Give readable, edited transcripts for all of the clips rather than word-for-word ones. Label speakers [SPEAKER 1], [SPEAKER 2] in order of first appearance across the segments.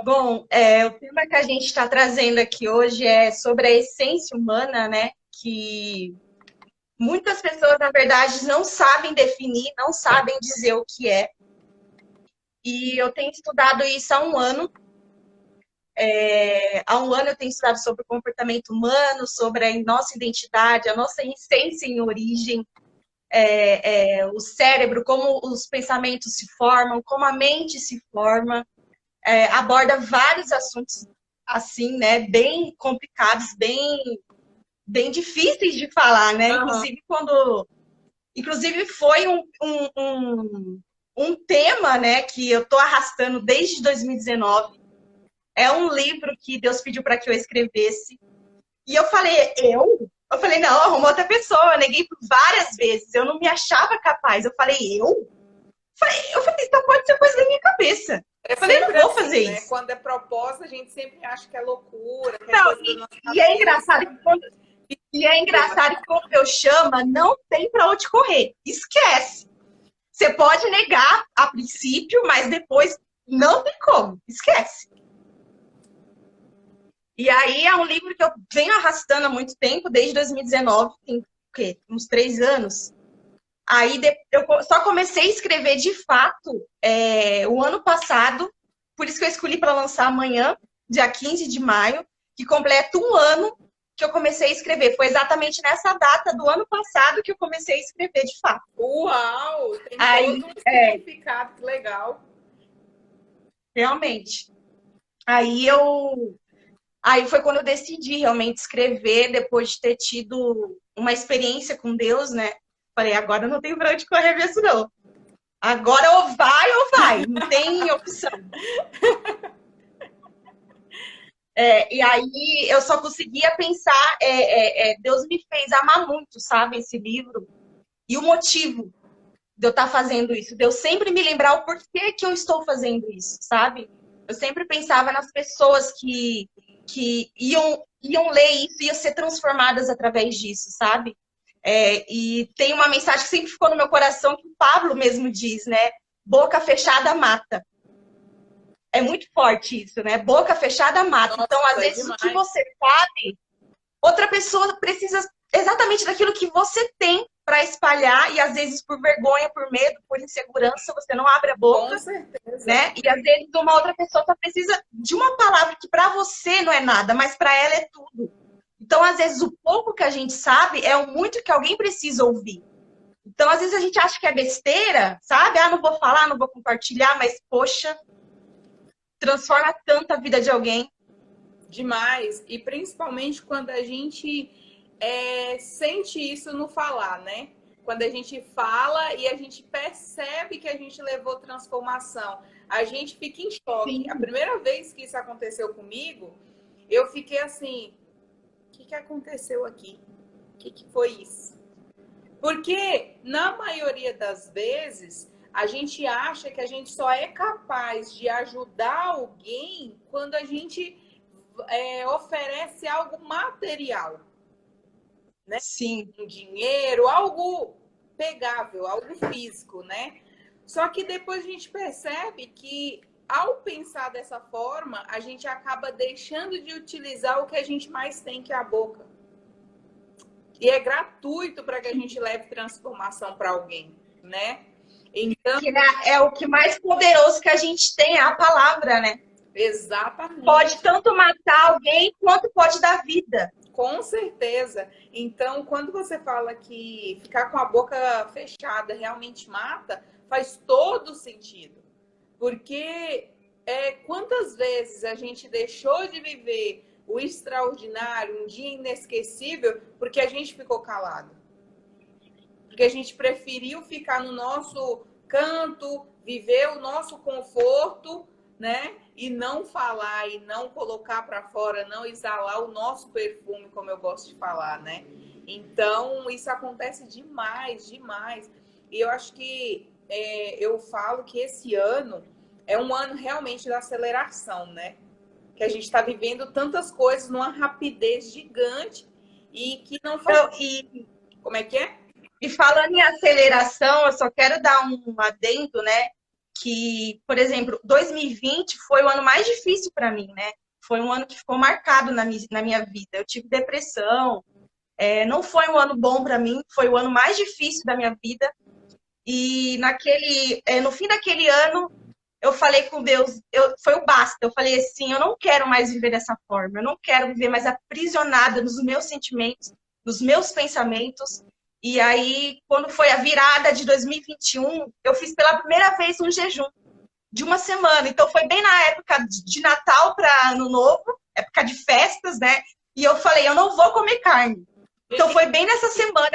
[SPEAKER 1] Bom, o tema que a gente está trazendo aqui hoje é sobre a essência humana, né? Que muitas pessoas, na verdade, não sabem definir, não sabem dizer o que é. E eu tenho estudado isso há um ano. Há um ano eu tenho estudado sobre o comportamento humano, sobre a nossa identidade, a nossa essência em origem, o cérebro, como os pensamentos se formam, como a mente se forma. Aborda vários assuntos assim, né? Bem complicados, bem difíceis de falar, né?
[SPEAKER 2] Aham.
[SPEAKER 1] Inclusive foi um tema, né, que eu tô arrastando desde 2019. É um livro que Deus pediu para que eu escrevesse. E eu falei, eu? Eu falei, não, arruma outra pessoa. Eu neguei por várias vezes. Eu não me achava capaz. Eu falei, eu? Eu falei, então pode ser coisa da minha cabeça.
[SPEAKER 2] É
[SPEAKER 1] Eu falei, não
[SPEAKER 2] sempre
[SPEAKER 1] vou
[SPEAKER 2] assim,
[SPEAKER 1] fazer
[SPEAKER 2] né?
[SPEAKER 1] isso.
[SPEAKER 2] Quando é proposta, a gente sempre acha que é loucura, que é
[SPEAKER 1] Não,
[SPEAKER 2] coisa da nossa
[SPEAKER 1] e é
[SPEAKER 2] cabeça.
[SPEAKER 1] engraçado que quando Deus chama, não tem para onde correr. Esquece. Você pode negar a princípio, mas depois não tem como. Esquece. E aí é um livro que eu venho arrastando há muito tempo, desde 2019, tem o quê? Uns 3 anos. Aí eu só comecei a escrever de fato o ano passado, por isso que eu escolhi para lançar amanhã, dia 15 de maio, que completa um ano que eu comecei a escrever. Foi exatamente nessa data do ano passado que eu comecei a escrever de fato.
[SPEAKER 2] Uau! Tem todo
[SPEAKER 1] Aí,
[SPEAKER 2] um significado, que legal.
[SPEAKER 1] realmente. Aí eu. Aí foi quando eu decidi realmente escrever, depois de ter tido uma experiência com Deus, né? Falei, agora eu não tenho pra onde correr mesmo, não. Agora ou vai, não tem opção. E aí eu só conseguia pensar, Deus me fez amar muito, sabe, esse livro. E o motivo de eu estar fazendo isso, de eu sempre me lembrar o porquê que eu estou fazendo isso, sabe? Eu sempre pensava nas pessoas que iam ler isso, iam ser transformadas através disso, sabe? E tem uma mensagem que sempre ficou no meu coração que o Pablo mesmo diz, né? Boca fechada mata. É muito forte isso, né? Boca fechada mata.
[SPEAKER 2] Nossa,
[SPEAKER 1] Então, às
[SPEAKER 2] é
[SPEAKER 1] vezes, o que
[SPEAKER 2] demais.
[SPEAKER 1] você sabe, outra pessoa precisa exatamente daquilo que você tem para espalhar, e às vezes por vergonha, por medo, por insegurança, você não abre a
[SPEAKER 2] Com
[SPEAKER 1] boca,
[SPEAKER 2] certeza.
[SPEAKER 1] né? E às vezes uma outra pessoa só precisa de uma palavra que para você não é nada, mas para ela é tudo. Então, às vezes, o pouco que a gente sabe é o muito que alguém precisa ouvir. Então, às vezes, a gente acha que é besteira, sabe? Ah, não vou falar, não vou compartilhar, mas, poxa, transforma tanto a vida de alguém.
[SPEAKER 2] Demais. E principalmente quando a gente sente isso no falar, né? Quando a gente fala e a gente percebe que a gente levou transformação, a gente fica em choque. A
[SPEAKER 1] Sim.
[SPEAKER 2] primeira vez que isso aconteceu comigo, eu fiquei assim: o que aconteceu aqui? O que foi isso? Porque, na maioria das vezes, a gente acha que a gente só é capaz de ajudar alguém quando a gente oferece algo material, né?
[SPEAKER 1] Sim.
[SPEAKER 2] Um dinheiro, algo pegável, algo físico, né? Só que depois a gente percebe que, ao pensar dessa forma, a gente acaba deixando de utilizar o que a gente mais tem, que é a boca. E é gratuito para que a gente leve transformação para alguém, né? Então,
[SPEAKER 1] Que é o que mais poderoso que a gente tem, é a palavra, né? Pode
[SPEAKER 2] exatamente,
[SPEAKER 1] tanto matar alguém quanto pode dar vida.
[SPEAKER 2] com certeza. Então, quando você fala que ficar com a boca fechada realmente mata, faz todo sentido. Porque quantas vezes a gente deixou de viver o extraordinário, um dia inesquecível, porque a gente ficou calado? Porque a gente preferiu ficar no nosso canto, viver o nosso conforto, né? E não falar, e não colocar para fora, não exalar o nosso perfume, como eu gosto de falar, né? Então, isso acontece demais, demais. E eu acho que eu falo que esse ano é um ano realmente da aceleração, né? Que a gente está vivendo tantas coisas numa rapidez gigante e que não faz.
[SPEAKER 1] Então,
[SPEAKER 2] Como é que é?
[SPEAKER 1] e falando em aceleração, eu só quero dar um adendo, né? que, por exemplo, 2020 foi o ano mais difícil para mim, né? Foi um ano que ficou marcado na minha vida. Eu tive depressão, não foi um ano bom para mim, foi o ano mais difícil da minha vida. E no fim daquele ano, eu falei com Deus, foi o basta. Eu falei assim, eu não quero mais viver dessa forma, eu não quero viver mais aprisionada nos meus sentimentos, nos meus pensamentos. E aí, quando foi a virada de 2021, eu fiz pela primeira vez um jejum de uma semana. Então, foi bem na época de Natal para Ano Novo, época de festas, né? E eu falei, eu não vou comer carne. Então, foi bem nessa semana,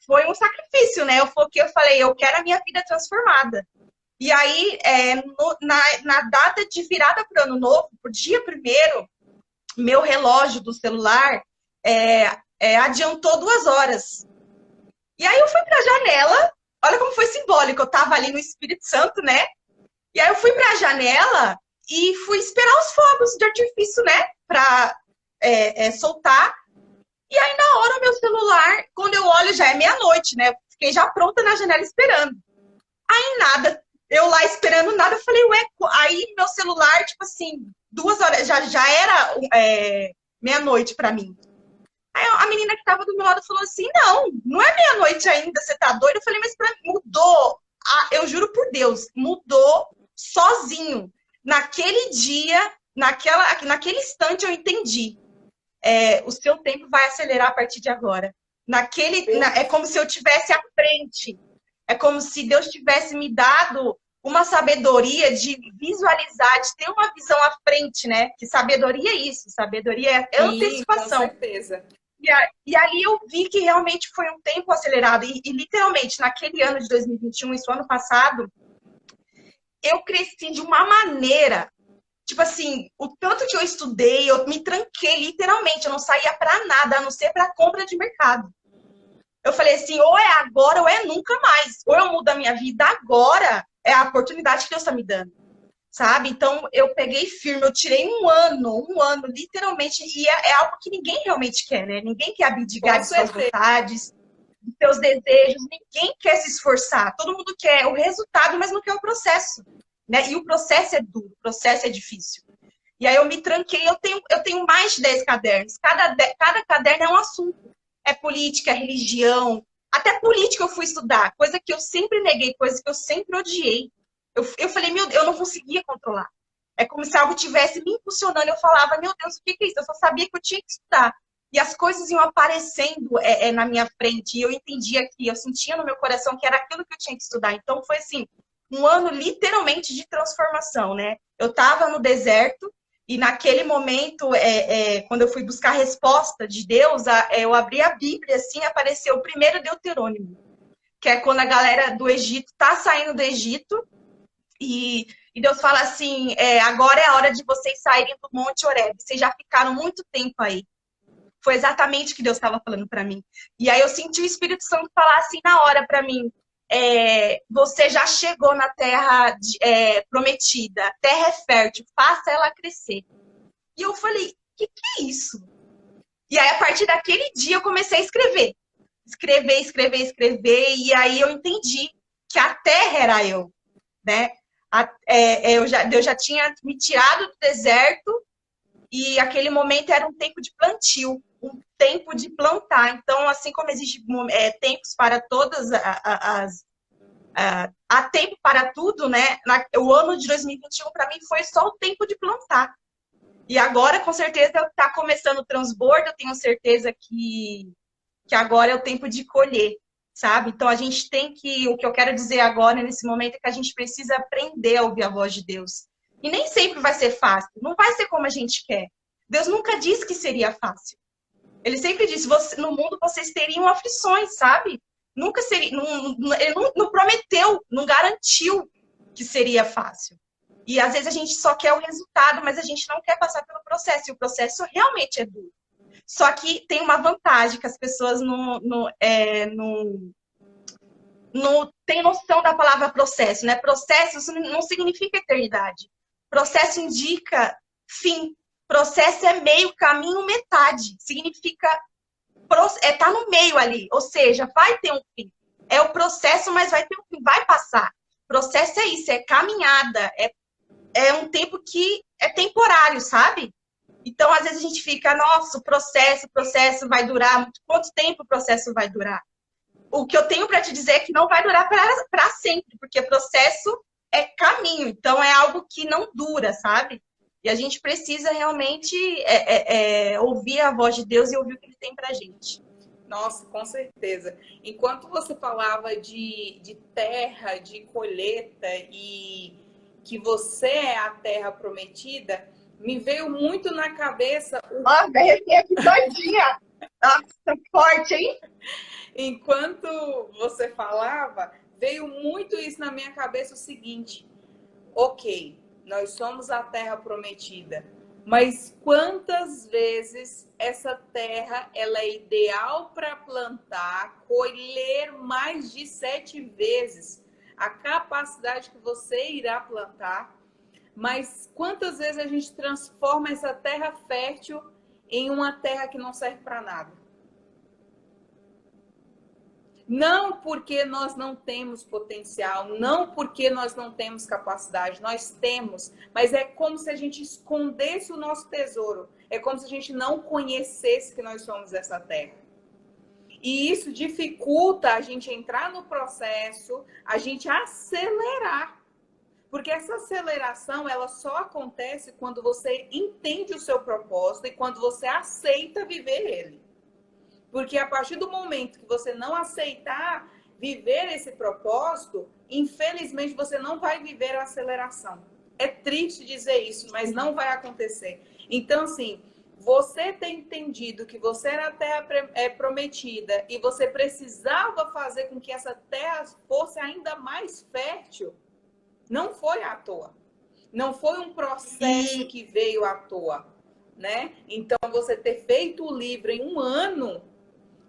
[SPEAKER 1] foi um sacrifício, né? Eu falei, eu quero a minha vida transformada. E aí, na data de virada para o Ano Novo, por dia primeiro, meu relógio do celular adiantou 2 horas. E aí eu fui para a janela, olha como foi simbólico, eu estava ali no Espírito Santo, né? E aí eu fui para a janela e fui esperar os fogos de artifício, né? Para soltar. E aí, na hora, o meu celular, quando eu olho, já é meia-noite, né? Fiquei já pronta na janela esperando. Aí, nada. Eu lá esperando nada, eu falei, ué, aí meu celular, tipo assim, 2 horas, já era meia-noite pra mim. Aí a menina que tava do meu lado falou assim, não é meia-noite ainda, você tá doida? Eu falei, mas pra mim mudou, eu juro por Deus, mudou sozinho. Naquele dia, naquele instante eu entendi. O seu tempo vai acelerar a partir de agora. É como se eu tivesse à frente. É como se Deus tivesse me dado uma sabedoria de visualizar, de ter uma visão à frente, né? Que sabedoria é isso, sabedoria é antecipação.
[SPEAKER 2] Com certeza.
[SPEAKER 1] E ali eu vi que realmente foi um tempo acelerado. E literalmente, naquele ano de 2021, isso ano passado, eu cresci de uma maneira. Tipo assim, o tanto que eu estudei, eu me tranquei, literalmente. Eu não saía pra nada, a não ser pra compra de mercado. Eu falei assim, ou é agora ou é nunca mais. Ou eu mudo a minha vida agora, é a oportunidade que Deus está me dando, sabe? Então, eu peguei firme, eu tirei um ano, literalmente, e é algo que ninguém realmente quer, né? Ninguém quer abdicar de suas vontades, de seus desejos, ninguém quer se esforçar. Todo mundo quer o resultado, mas não quer o processo, né? E o processo é duro, o processo é difícil. E aí eu me tranquei, eu tenho mais de 10 cadernos. Cada caderno é um assunto. É política, é religião. Até política eu fui estudar, coisa que eu sempre neguei, coisa que eu sempre odiei. Eu falei, meu Deus, eu não conseguia controlar. É como se algo estivesse me impulsionando. Eu falava, meu Deus, o que é isso? Eu só sabia que eu tinha que estudar. E as coisas iam aparecendo na minha frente. E eu entendia que, eu sentia no meu coração que era aquilo que eu tinha que estudar. Então foi assim, um ano literalmente de transformação, né? Eu estava no deserto. E naquele momento, quando eu fui buscar a resposta de Deus, eu abri a Bíblia, assim, apareceu o primeiro Deuterônimo, que é quando a galera do Egito está saindo do Egito, e Deus fala assim, agora é a hora de vocês saírem do Monte Horebe, vocês já ficaram muito tempo aí. Foi exatamente o que Deus estava falando para mim. E aí eu senti o Espírito Santo falar assim na hora para mim, você já chegou na terra prometida, a terra é fértil, faça ela crescer. E eu falei, o que é isso? E aí, a partir daquele dia, eu comecei a escrever. Escrever, e aí eu entendi que a terra era eu, né? Deus já tinha me tirado do deserto, e aquele momento era um tempo de plantio, um tempo de plantar. Então, assim como existe tempos para todas há tempo para tudo, né? O ano de 2021 para mim foi só o tempo de plantar. E agora, com certeza, está começando o transbordo. Eu tenho certeza que agora é o tempo de colher, sabe? Então, a gente tem que... O que eu quero dizer agora, nesse momento, é que a gente precisa aprender a ouvir a voz de Deus. E nem sempre vai ser fácil. Não vai ser como a gente quer. Deus nunca disse que seria fácil. Ele sempre disse, no mundo vocês teriam aflições, sabe? Nunca seria, ele não prometeu, não garantiu que seria fácil. E às vezes a gente só quer o resultado, mas a gente não quer passar pelo processo. E o processo realmente é duro. Só que tem uma vantagem que as pessoas não têm noção da palavra processo, né? Processo não significa eternidade. Processo indica fim. Processo é meio, caminho, metade. Significa tá no meio ali. Ou seja, vai ter um fim. É o processo, mas vai ter um fim. Vai passar. Processo é isso, é caminhada, é um tempo que é temporário, sabe? Então, às vezes a gente fica, nossa, o processo vai durar, quanto tempo o processo vai durar? O que eu tenho para te dizer é que não vai durar para sempre, porque processo é caminho, então é algo que não dura, sabe? E a gente precisa realmente ouvir a voz de Deus e ouvir o que ele tem para a gente.
[SPEAKER 2] Nossa, com certeza. Enquanto você falava de terra, de colheita e que você é a terra prometida, me veio muito na cabeça.
[SPEAKER 1] Ó, derretei aqui todinha. Nossa, forte, hein?
[SPEAKER 2] Enquanto você falava, veio muito isso na minha cabeça, o seguinte: ok, nós somos a terra prometida, mas quantas vezes essa terra ela é ideal para plantar, colher mais de 7 vezes a capacidade que você irá plantar, mas quantas vezes a gente transforma essa terra fértil em uma terra que não serve para nada? Não porque nós não temos potencial, não porque nós não temos capacidade, nós temos, mas é como se a gente escondesse o nosso tesouro, é como se a gente não conhecesse que nós somos essa terra. E isso dificulta a gente entrar no processo, a gente acelerar. Porque essa aceleração, ela só acontece quando você entende o seu propósito e quando você aceita viver ele. Porque a partir do momento que você não aceitar viver esse propósito, infelizmente você não vai viver a aceleração. É triste dizer isso, mas não vai acontecer. Então, assim, você ter entendido que você era a terra prometida e você precisava fazer com que essa terra fosse ainda mais fértil, não foi à toa. Não foi um processo que veio à toa, né? Então, você ter feito o livro em 1 ano,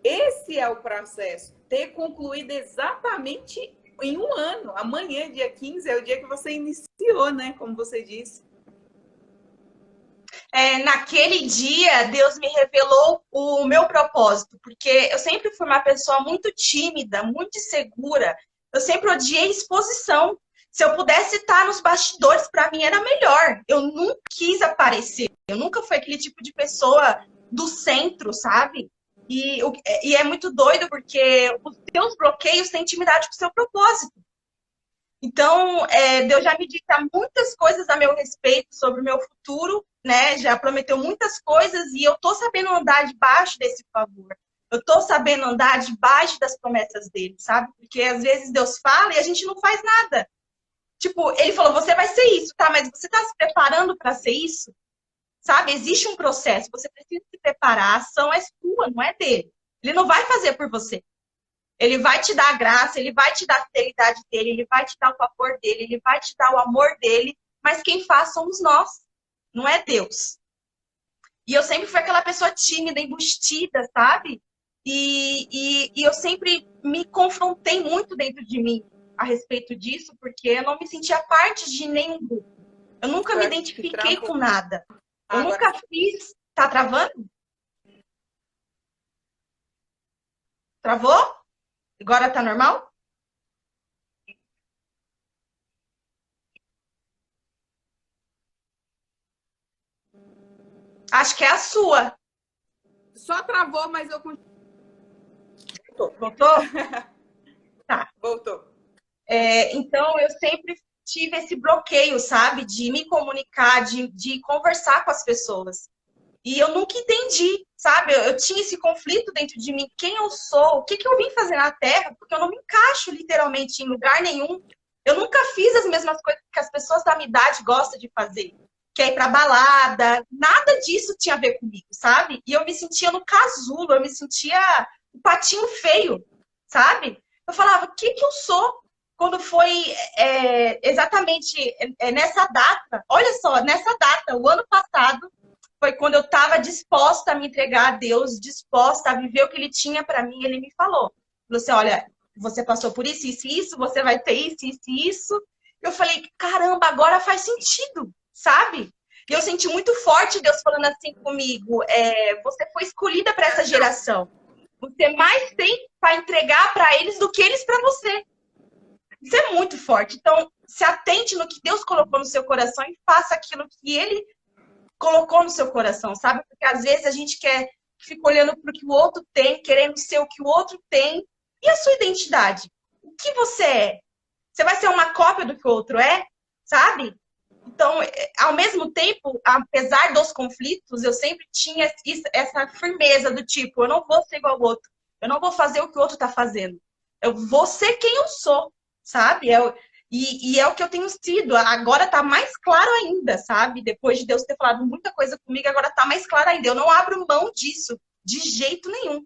[SPEAKER 2] esse é o processo. Ter concluído exatamente em 1 ano. Amanhã, dia 15, é o dia que você iniciou, né? Como você disse.
[SPEAKER 1] Naquele dia, Deus me revelou o meu propósito, porque eu sempre fui uma pessoa muito tímida, muito insegura. Eu sempre odiei exposição. Se eu pudesse estar nos bastidores, para mim era melhor. Eu nunca quis aparecer. Eu nunca fui aquele tipo de pessoa do centro, sabe? E é muito doido, porque os seus bloqueios têm intimidade com o seu propósito. Então, Deus já me dita muitas coisas a meu respeito sobre o meu futuro, né? Já prometeu muitas coisas e eu tô sabendo andar debaixo desse favor. Eu tô sabendo andar debaixo das promessas dele, sabe? Porque às vezes Deus fala e a gente não faz nada. Tipo, ele falou, você vai ser isso, tá? Mas você tá se preparando para ser isso? Sabe? Existe um processo, você precisa se preparar, a ação é sua, não é dele. Ele não vai fazer por você. Ele vai te dar a graça, ele vai te dar a fidelidade dele, ele vai te dar o favor dele, ele vai te dar o amor dele, mas quem faz somos nós, não é Deus. E eu sempre fui aquela pessoa tímida, embustida, sabe? E eu sempre me confrontei muito dentro de mim a respeito disso, porque eu não me sentia parte de nenhum grupo. Eu nunca me identifiquei com nada. Eu nunca fiz... Tá travando? Travou? Agora tá normal? Acho que é a sua.
[SPEAKER 2] Só travou, mas eu...
[SPEAKER 1] Voltou? Tá.
[SPEAKER 2] Voltou.
[SPEAKER 1] Então, eu sempre tive esse bloqueio, sabe? De me comunicar, de conversar com as pessoas. E eu nunca entendi, sabe? Eu tinha esse conflito dentro de mim. Quem eu sou? O que eu vim fazer na Terra? Porque eu não me encaixo literalmente em lugar nenhum. Eu nunca fiz as mesmas coisas que as pessoas da minha idade gostam de fazer. Que é ir pra balada. Nada disso tinha a ver comigo, sabe? E eu me sentia no casulo. Eu me sentia o patinho feio, sabe? Eu falava, o que eu sou? Quando foi exatamente nessa data, olha só, nessa data, o ano passado, foi quando eu estava disposta a me entregar a Deus, disposta a viver o que Ele tinha para mim. Ele me falou assim, olha, você passou por isso, isso e isso, você vai ter isso, isso e isso. Eu falei, caramba, agora faz sentido, sabe? E eu senti muito forte Deus falando assim comigo, você foi escolhida para essa geração. Você mais tem para entregar para eles do que eles para você. Isso é muito forte. Então, se atente no que Deus colocou no seu coração e faça aquilo que Ele colocou no seu coração, sabe? Porque às vezes a gente fica olhando para o que o outro tem, querendo ser o que o outro tem. E a sua identidade? O que você é? Você vai ser uma cópia do que o outro é, sabe? Então, ao mesmo tempo, apesar dos conflitos, eu sempre tinha essa firmeza do tipo, eu não vou ser igual ao outro, eu não vou fazer o que o outro está fazendo, eu vou ser quem eu sou, sabe? E é o que eu tenho sido. Agora tá mais claro ainda, sabe? Depois de Deus ter falado muita coisa comigo, agora tá mais claro ainda. Eu não abro mão disso, de jeito nenhum.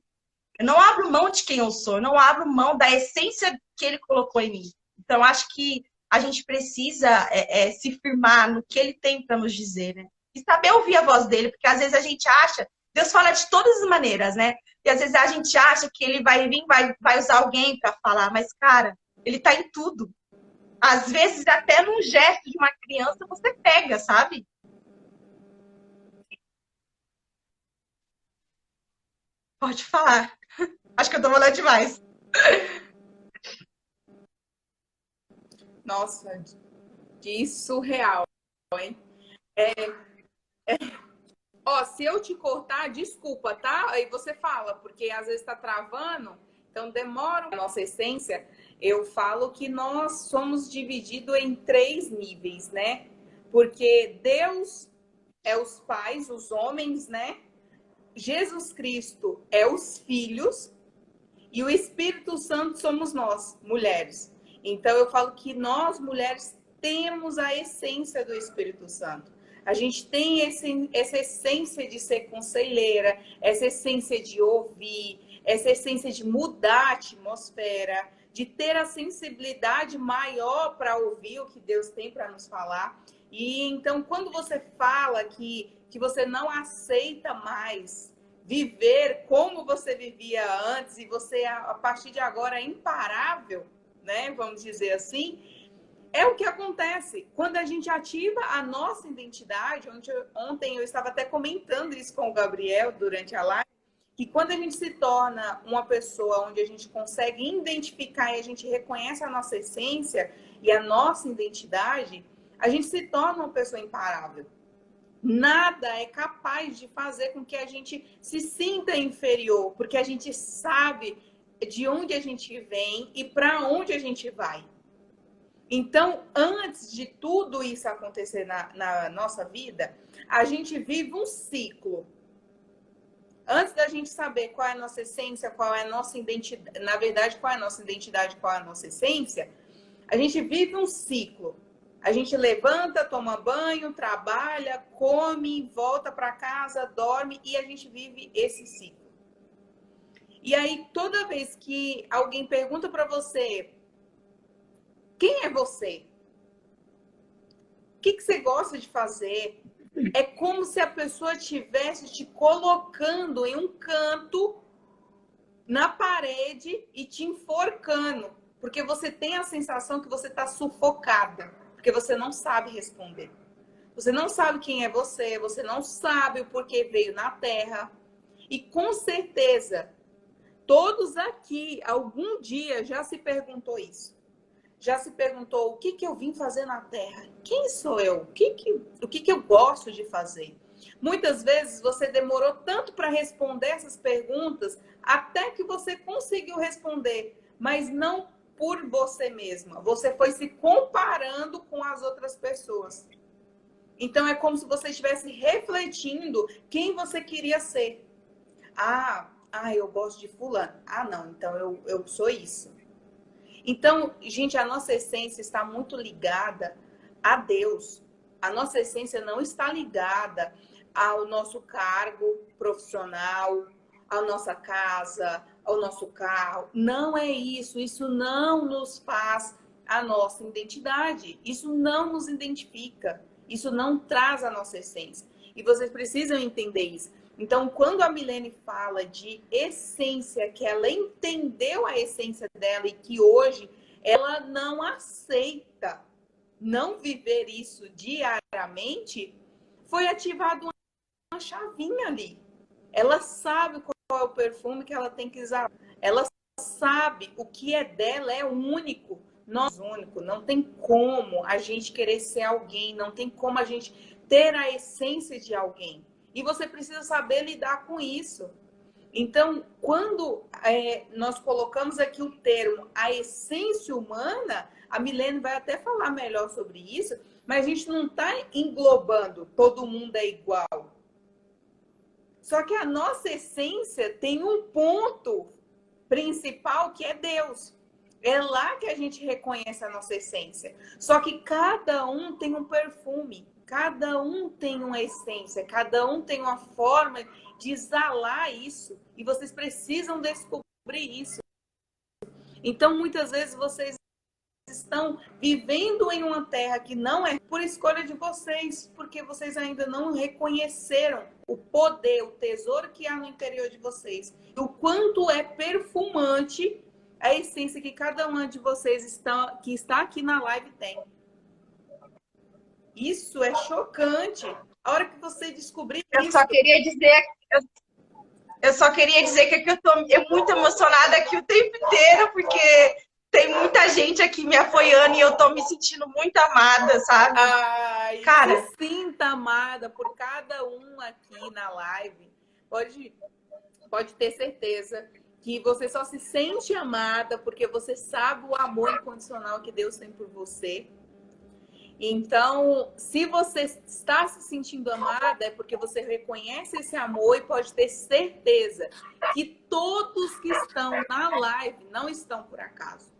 [SPEAKER 1] Eu não abro mão de quem eu sou, eu não abro mão da essência que ele colocou em mim. Então, acho que a gente precisa se firmar no que ele tem para nos dizer, né? E saber ouvir a voz dele, porque às vezes a gente acha, Deus fala de todas as maneiras, né? E às vezes a gente acha que ele vai vir, vai usar alguém para falar, mas, cara, ele tá em tudo. Às vezes, até num gesto de uma criança, você pega, sabe? Pode falar. Acho que eu tô falando demais.
[SPEAKER 2] Nossa, que surreal, hein? Ó, se eu te cortar, desculpa, tá? Aí você fala, porque às vezes tá travando, então demora a nossa essência. Eu falo que nós somos divididos em 3 níveis, né? Porque Deus é os pais, os homens, né? Jesus Cristo é os filhos e o Espírito Santo somos nós, mulheres. Então eu falo que nós, mulheres, temos a essência do Espírito Santo. A gente tem essa essência de ser conselheira, essa essência de ouvir, essa essência de mudar a atmosfera, de ter a sensibilidade maior para ouvir o que Deus tem para nos falar. E então, quando você fala que você não aceita mais viver como você vivia antes e você, a partir de agora, é imparável, né? Vamos dizer assim. É o que acontece quando a gente ativa a nossa identidade. Ontem eu estava até comentando isso com o Gabriel durante a live, que quando a gente se torna uma pessoa onde a gente consegue identificar e a gente reconhece a nossa essência e a nossa identidade, a gente se torna uma pessoa imparável. Nada é capaz de fazer com que a gente se sinta inferior, porque a gente sabe de onde a gente vem e para onde a gente vai. Então, antes de tudo isso acontecer na nossa vida, a gente vive um ciclo. Antes da gente saber qual é a nossa essência, qual é a nossa identidade, na verdade, qual é a nossa identidade, qual é a nossa essência, a gente vive um ciclo. A gente levanta, toma banho, trabalha, come, volta para casa, dorme e a gente vive esse ciclo. E aí, toda vez que alguém pergunta para você, quem é você? O que você gosta de fazer? É como se a pessoa estivesse te colocando em um canto na parede e te enforcando, porque você tem a sensação que você está sufocada, porque você não sabe responder. Você não sabe quem é você não sabe o porquê veio na Terra. E com certeza, todos aqui, algum dia, já se perguntou isso. Já se perguntou o que eu vim fazer na Terra? Quem sou eu? O que eu gosto de fazer? Muitas vezes você demorou tanto para responder essas perguntas até que você conseguiu responder, mas não por você mesma. Você foi se comparando com as outras pessoas. Então é como se você estivesse refletindo quem você queria ser. Eu gosto de fulano. Não, então eu sou isso. Então, gente, a nossa essência está muito ligada a Deus. A nossa essência não está ligada ao nosso cargo profissional, à nossa casa, ao nosso carro. Não é isso. Isso não nos faz a nossa identidade. Isso não nos identifica. Isso não traz a nossa essência. E vocês precisam entender isso. Então, quando a Milene fala de essência, que ela entendeu a essência dela e que hoje ela não aceita não viver isso diariamente, foi ativada uma chavinha ali. Ela sabe qual é o perfume que ela tem que usar. Ela sabe o que é dela é único. Nós único, não tem como a gente querer ser alguém, não tem como a gente ter a essência de alguém. E você precisa saber lidar com isso. Então, quando nós colocamos aqui o termo a essência humana, a Milene vai até falar melhor sobre isso, mas a gente não está englobando todo mundo é igual. Só que a nossa essência tem um ponto principal que é Deus. É lá que a gente reconhece a nossa essência. Só que cada um tem um perfume, cada um tem uma essência, cada um tem uma forma de exalar isso. E vocês precisam descobrir isso. Então, muitas vezes, vocês estão vivendo em uma terra que não é por escolha de vocês, porque vocês ainda não reconheceram o poder, o tesouro que há no interior de vocês. O quanto é perfumante a essência que cada uma de vocês que está aqui na live tem. Isso é chocante. A hora que você descobrir
[SPEAKER 1] isso... Eu só queria dizer que eu tô muito emocionada aqui o tempo inteiro, porque tem muita gente aqui me apoiando e eu tô me sentindo muito amada, sabe?
[SPEAKER 2] Ai, cara, se sinta amada por cada um aqui na live. Pode ter certeza que você só se sente amada porque você sabe o amor incondicional que Deus tem por você. Então, se você está se sentindo amada, é porque você reconhece esse amor e pode ter certeza que todos que estão na live não estão por acaso.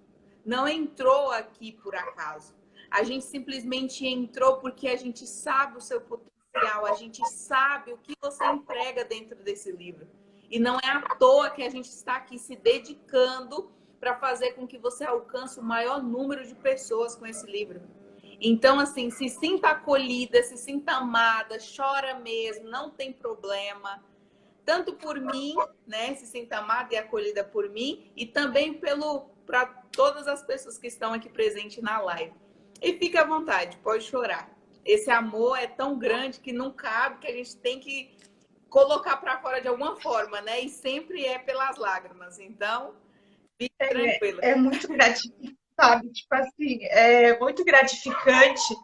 [SPEAKER 2] Não entrou aqui por acaso. A gente simplesmente entrou porque a gente sabe o seu potencial, a gente sabe o que você entrega dentro desse livro. E não é à toa que a gente está aqui se dedicando para fazer com que você alcance o maior número de pessoas com esse livro. Então, assim, se sinta acolhida, se sinta amada, chora mesmo, não tem problema. Tanto por mim, né? Se sinta amada e acolhida por mim, e também para todas as pessoas que estão aqui presentes na live. E fique à vontade, pode chorar. Esse amor é tão grande que não cabe, que a gente tem que colocar para fora de alguma forma, né? E sempre é pelas lágrimas. Então, fique tranquila.
[SPEAKER 1] É muito gratificante, sabe? Tipo assim, é muito gratificante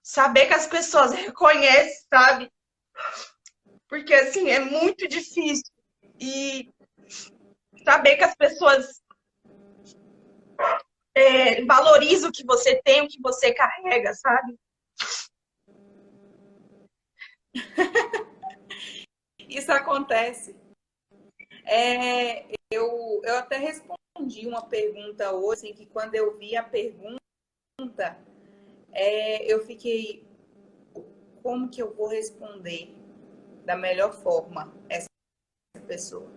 [SPEAKER 1] saber que as pessoas reconhecem, sabe? Porque, assim, é muito difícil. E saber que as pessoas valorizam o que você tem, o que você carrega, sabe?
[SPEAKER 2] Isso acontece. Eu até respondi uma pergunta hoje, assim, que quando eu vi a pergunta, eu fiquei, como que eu vou responder da melhor forma essa pessoa?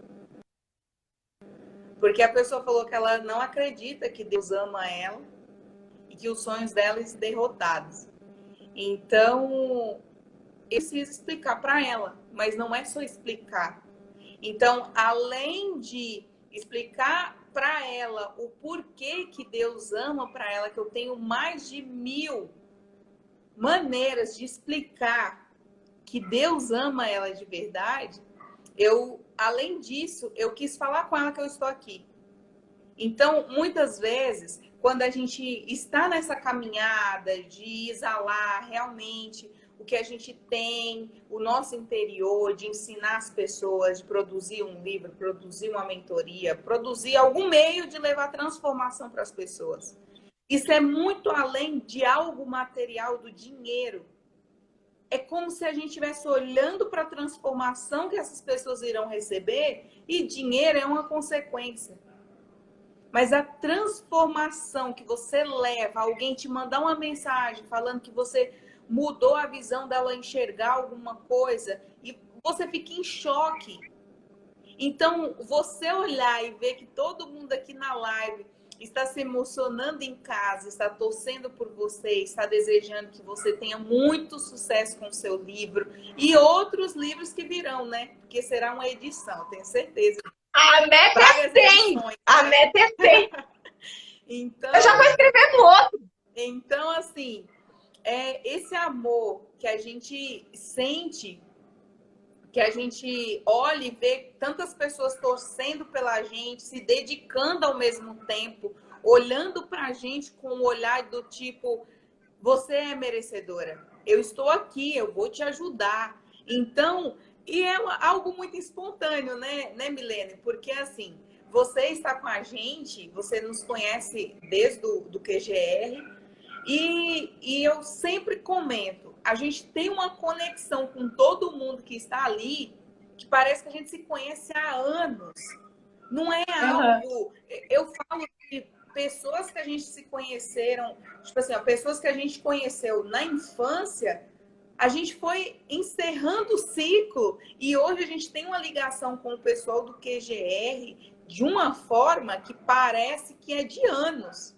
[SPEAKER 2] Porque a pessoa falou que ela não acredita que Deus ama ela e que os sonhos dela estão derrotados. Então, eu preciso explicar para ela, mas não é só explicar. Então, além de explicar para ela o porquê que Deus ama para ela, que eu tenho mais de 1000 maneiras de explicar que Deus ama ela de verdade, além disso, eu quis falar com ela que eu estou aqui. Então, muitas vezes, quando a gente está nessa caminhada de exalar realmente o que a gente tem, o nosso interior, de ensinar as pessoas, de produzir um livro, produzir uma mentoria, produzir algum meio de levar transformação para as pessoas. Isso é muito além de algo material, do dinheiro. É como se a gente estivesse olhando para a transformação que essas pessoas irão receber e dinheiro é uma consequência. Mas a transformação que você leva, alguém te mandar uma mensagem falando que você mudou a visão dela enxergar alguma coisa e você fica em choque. Então, você olhar e ver que todo mundo aqui na live está se emocionando em casa, está torcendo por você, está desejando que você tenha muito sucesso com o seu livro e outros livros que virão, né? Porque será uma edição, tenho certeza.
[SPEAKER 1] A meta é 100! A meta é 100! Então, eu já vou escrever no outro.
[SPEAKER 2] Então, assim, esse amor que a gente sente, que a gente olha e vê tantas pessoas torcendo pela gente, se dedicando ao mesmo tempo, olhando para a gente com o olhar do tipo, você é merecedora, eu estou aqui, eu vou te ajudar. Então, e é algo muito espontâneo, né, Milene? Porque assim, você está com a gente, você nos conhece desde do QGR, e eu sempre comento, a gente tem uma conexão com todo mundo que está ali, que parece que a gente se conhece há anos. Não é algo. Eu falo de pessoas que a gente se conheceram, tipo assim, ó, pessoas que a gente conheceu na infância, a gente foi encerrando o ciclo e hoje a gente tem uma ligação com o pessoal do QGR de uma forma que parece que é de anos.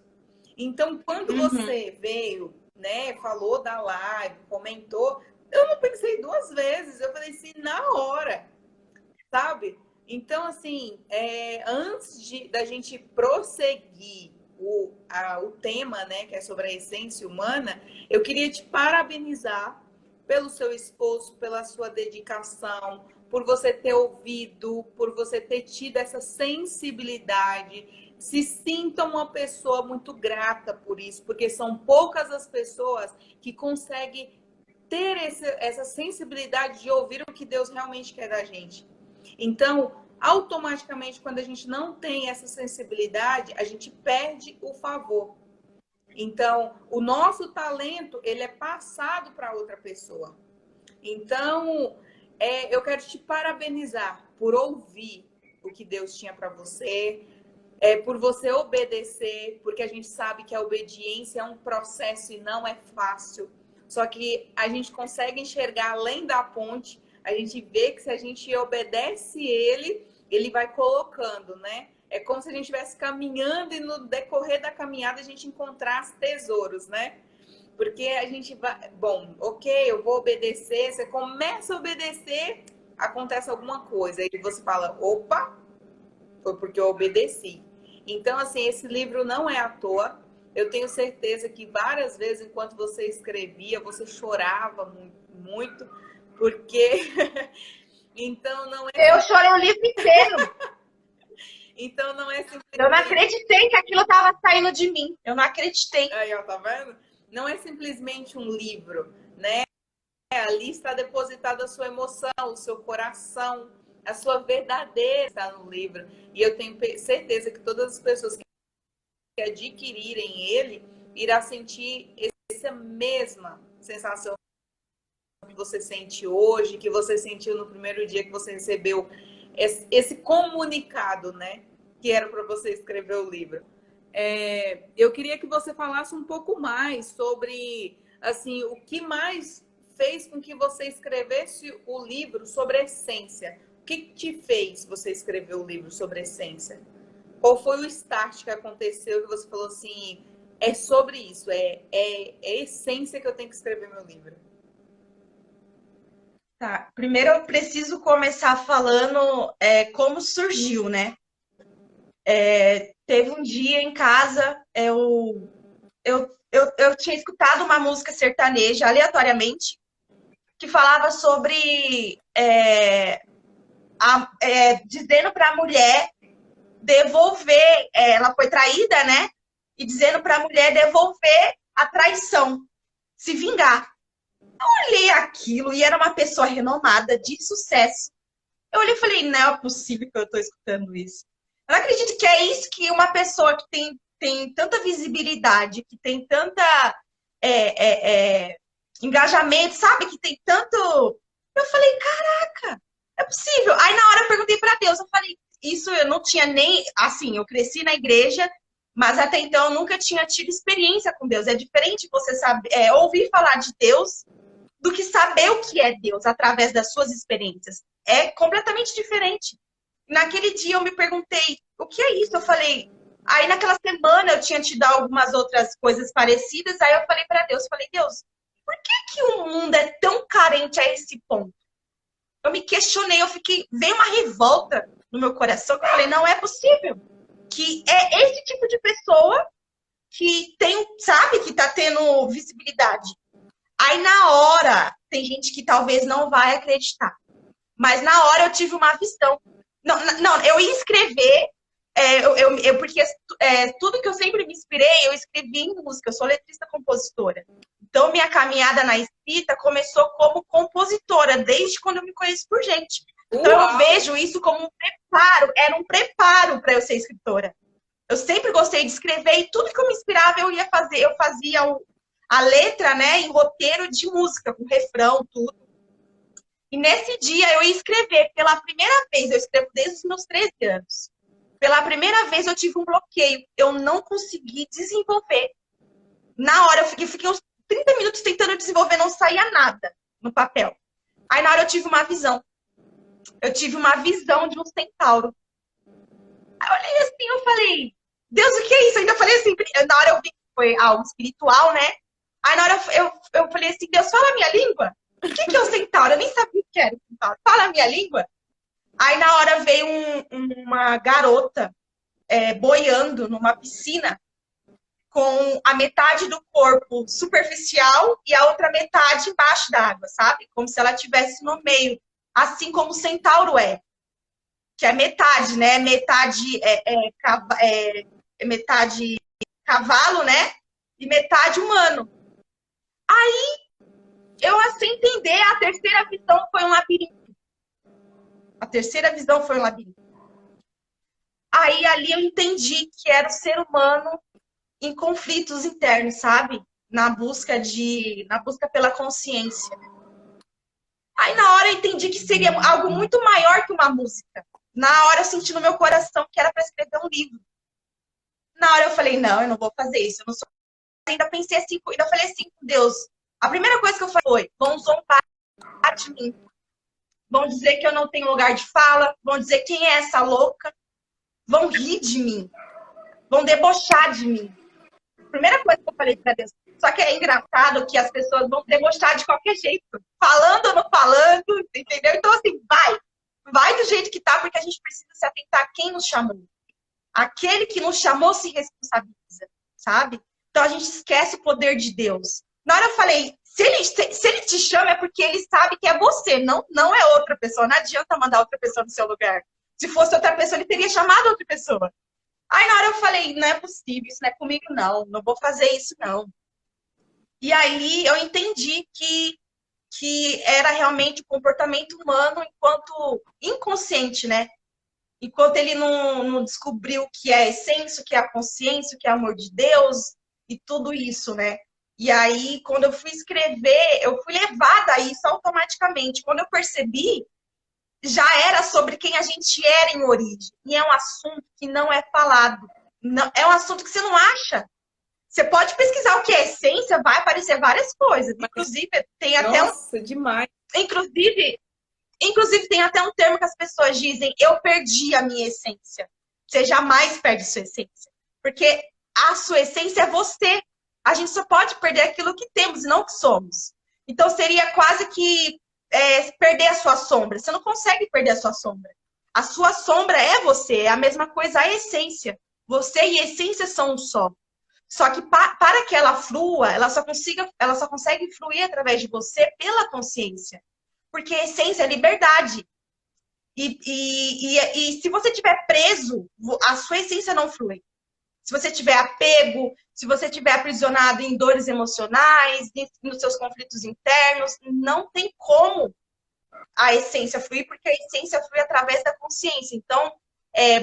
[SPEAKER 2] Então, quando você veio, né, falou da live, comentou, eu não pensei duas vezes, eu falei assim, na hora, sabe? Então, assim, antes da gente prosseguir o tema, né, que é sobre a essência humana, eu queria te parabenizar pelo seu esforço, pela sua dedicação, por você ter ouvido, por você ter tido essa sensibilidade. Se sinta uma pessoa muito grata por isso, porque são poucas as pessoas que conseguem ter essa sensibilidade de ouvir o que Deus realmente quer da gente. Então, automaticamente, quando a gente não tem essa sensibilidade, a gente perde o favor. Então, o nosso talento, ele é passado para outra pessoa. Então, eu quero te parabenizar por ouvir o que Deus tinha para você, por você obedecer, porque a gente sabe que a obediência é um processo e não é fácil. Só que a gente consegue enxergar além da ponte, a gente vê que se a gente obedece ele vai colocando, né? É como se a gente estivesse caminhando e no decorrer da caminhada a gente encontrasse tesouros, né? Porque a gente vai, bom, ok, eu vou obedecer, você começa a obedecer, acontece alguma coisa, e você fala, opa, foi porque eu obedeci. Então, assim, esse livro não é à toa. Eu tenho certeza que várias vezes, enquanto você escrevia, você chorava muito, muito porque... então, não é...
[SPEAKER 1] Eu chorei o livro inteiro.
[SPEAKER 2] Então, não é simplesmente...
[SPEAKER 1] Eu não acreditei que aquilo estava saindo de mim. Eu não acreditei.
[SPEAKER 2] Aí, ó, tá vendo? Não é simplesmente um livro, né? Ali está depositada a sua emoção, o seu coração, a sua verdadeira está no livro. E eu tenho certeza que todas as pessoas que adquirirem ele irá sentir essa mesma sensação que você sente hoje, que você sentiu no primeiro dia que você recebeu esse comunicado, né? Que era para você escrever o livro. Eu queria que você falasse um pouco mais sobre, assim, o que mais fez com que você escrevesse o livro sobre a essência. O que te fez você escrever o livro sobre a essência? Qual foi o start que aconteceu que você falou assim, é sobre isso, é a essência que eu tenho que escrever meu livro?
[SPEAKER 1] Tá, primeiro eu preciso começar falando como surgiu, né? Teve um dia em casa, eu tinha escutado uma música sertaneja aleatoriamente que falava sobre dizendo para a mulher devolver, ela foi traída, né? E dizendo para a mulher devolver a traição, se vingar. Eu olhei aquilo e era uma pessoa renomada, de sucesso. Eu olhei e falei, não é possível que eu estou escutando isso. Eu não acredito que é isso que uma pessoa que tem tanta visibilidade, que tem tanta engajamento, sabe? Que tem tanto... Eu falei, caraca, é possível. Aí na hora eu perguntei para Deus, eu falei, isso eu não tinha nem... Assim, eu cresci na igreja, mas até então eu nunca tinha tido experiência com Deus. É diferente você saber, ouvir falar de Deus do que saber o que é Deus através das suas experiências. É completamente diferente. Naquele dia eu me perguntei, o que é isso? Eu falei, aí naquela semana eu tinha tido algumas outras coisas parecidas, aí eu falei para Deus, Deus, por que o mundo é tão carente a esse ponto? Eu me questionei, veio uma revolta no meu coração, que eu falei, não é possível que é esse tipo de pessoa que tem, sabe, que tá tendo visibilidade. Aí na hora, tem gente que talvez não vai acreditar, mas na hora eu tive uma visão. Não, eu ia escrever, Porque tudo que eu sempre me inspirei, eu escrevi em música, eu sou letrista compositora. Então, minha caminhada na escrita começou como compositora, desde quando eu me conheço por gente. Então, eu vejo isso como um preparo, era um preparo para eu ser escritora. Eu sempre gostei de escrever e tudo que eu me inspirava eu ia fazer. Eu fazia a letra, né, em roteiro de música, com refrão, tudo. E nesse dia eu ia escrever pela primeira vez, eu escrevo desde os meus 13 anos. Pela primeira vez eu tive um bloqueio, eu não consegui desenvolver. Na hora eu fiquei uns 30 minutos tentando desenvolver, não saía nada no papel. Aí na hora eu tive uma visão. Eu tive uma visão de um centauro. Aí eu olhei assim, eu falei, Deus, o que é isso? Eu ainda falei assim, na hora eu vi que foi algo espiritual, né? Aí na hora eu falei assim, Deus, fala a minha língua. O que é o centauro? Eu nem sabia o que era o centauro. Fala a minha língua. Aí na hora veio uma garota boiando numa piscina com a metade do corpo superficial e a outra metade embaixo d'água, sabe? Como se ela estivesse no meio. Assim como o centauro que é metade, né? Metade cavalo, né? E metade humano. Aí, eu sem entender, a terceira visão foi um labirinto. A terceira visão foi um labirinto. Aí, ali eu entendi que era o ser humano em conflitos internos, sabe? Na busca pela consciência. Aí, na hora, eu entendi que seria algo muito maior que uma música. Na hora, eu senti no meu coração que era para escrever um livro. Na hora, eu falei, não, eu não vou fazer isso. Eu não sou... Ainda pensei assim, ainda falei assim com Deus. A primeira coisa que eu falei foi, vão zombar de mim. Vão dizer que eu não tenho lugar de fala. Vão dizer quem é essa louca. Vão rir de mim. Vão debochar de mim. Primeira coisa que eu falei para Deus. Só que é engraçado que as pessoas vão debochar de qualquer jeito. Falando ou não falando, entendeu? Então, assim, vai do jeito que tá, porque a gente precisa se atentar a quem nos chamou. Aquele que nos chamou se responsabiliza, sabe? Então, a gente esquece o poder de Deus. Na hora eu falei, se ele te chama é porque ele sabe que é você, não é outra pessoa. Não adianta mandar outra pessoa no seu lugar. Se fosse outra pessoa, ele teria chamado outra pessoa. Aí na hora eu falei, não é possível, isso não é comigo não vou fazer isso não. E aí eu entendi que era realmente o comportamento humano enquanto inconsciente, né? Enquanto ele não descobriu o que é a essência, o que é a consciência, o que é o amor de Deus e tudo isso, né? E aí, quando eu fui escrever, eu fui levada a isso automaticamente. Quando eu percebi, já era sobre quem a gente era em origem. E é um assunto que não é falado. Não, é um assunto que você não acha. Você pode pesquisar o que é essência, vai aparecer várias coisas. Inclusive, tem até
[SPEAKER 2] Nossa, demais.
[SPEAKER 1] Inclusive, tem até um termo que as pessoas dizem, eu perdi a minha essência. Você jamais perde sua essência. Porque a sua essência é você. A gente só pode perder aquilo que temos e não o que somos. Então, seria quase que perder a sua sombra. Você não consegue perder a sua sombra. A sua sombra é você. É a mesma coisa, a essência. Você e a essência são um só. Só que para que ela flua, ela só consegue fluir através de você pela consciência. Porque a essência é liberdade. E se você estiver preso, a sua essência não flui. Se você tiver apego, se você estiver aprisionado em dores emocionais, nos seus conflitos internos, não tem como a essência fluir, porque a essência flui através da consciência. Então,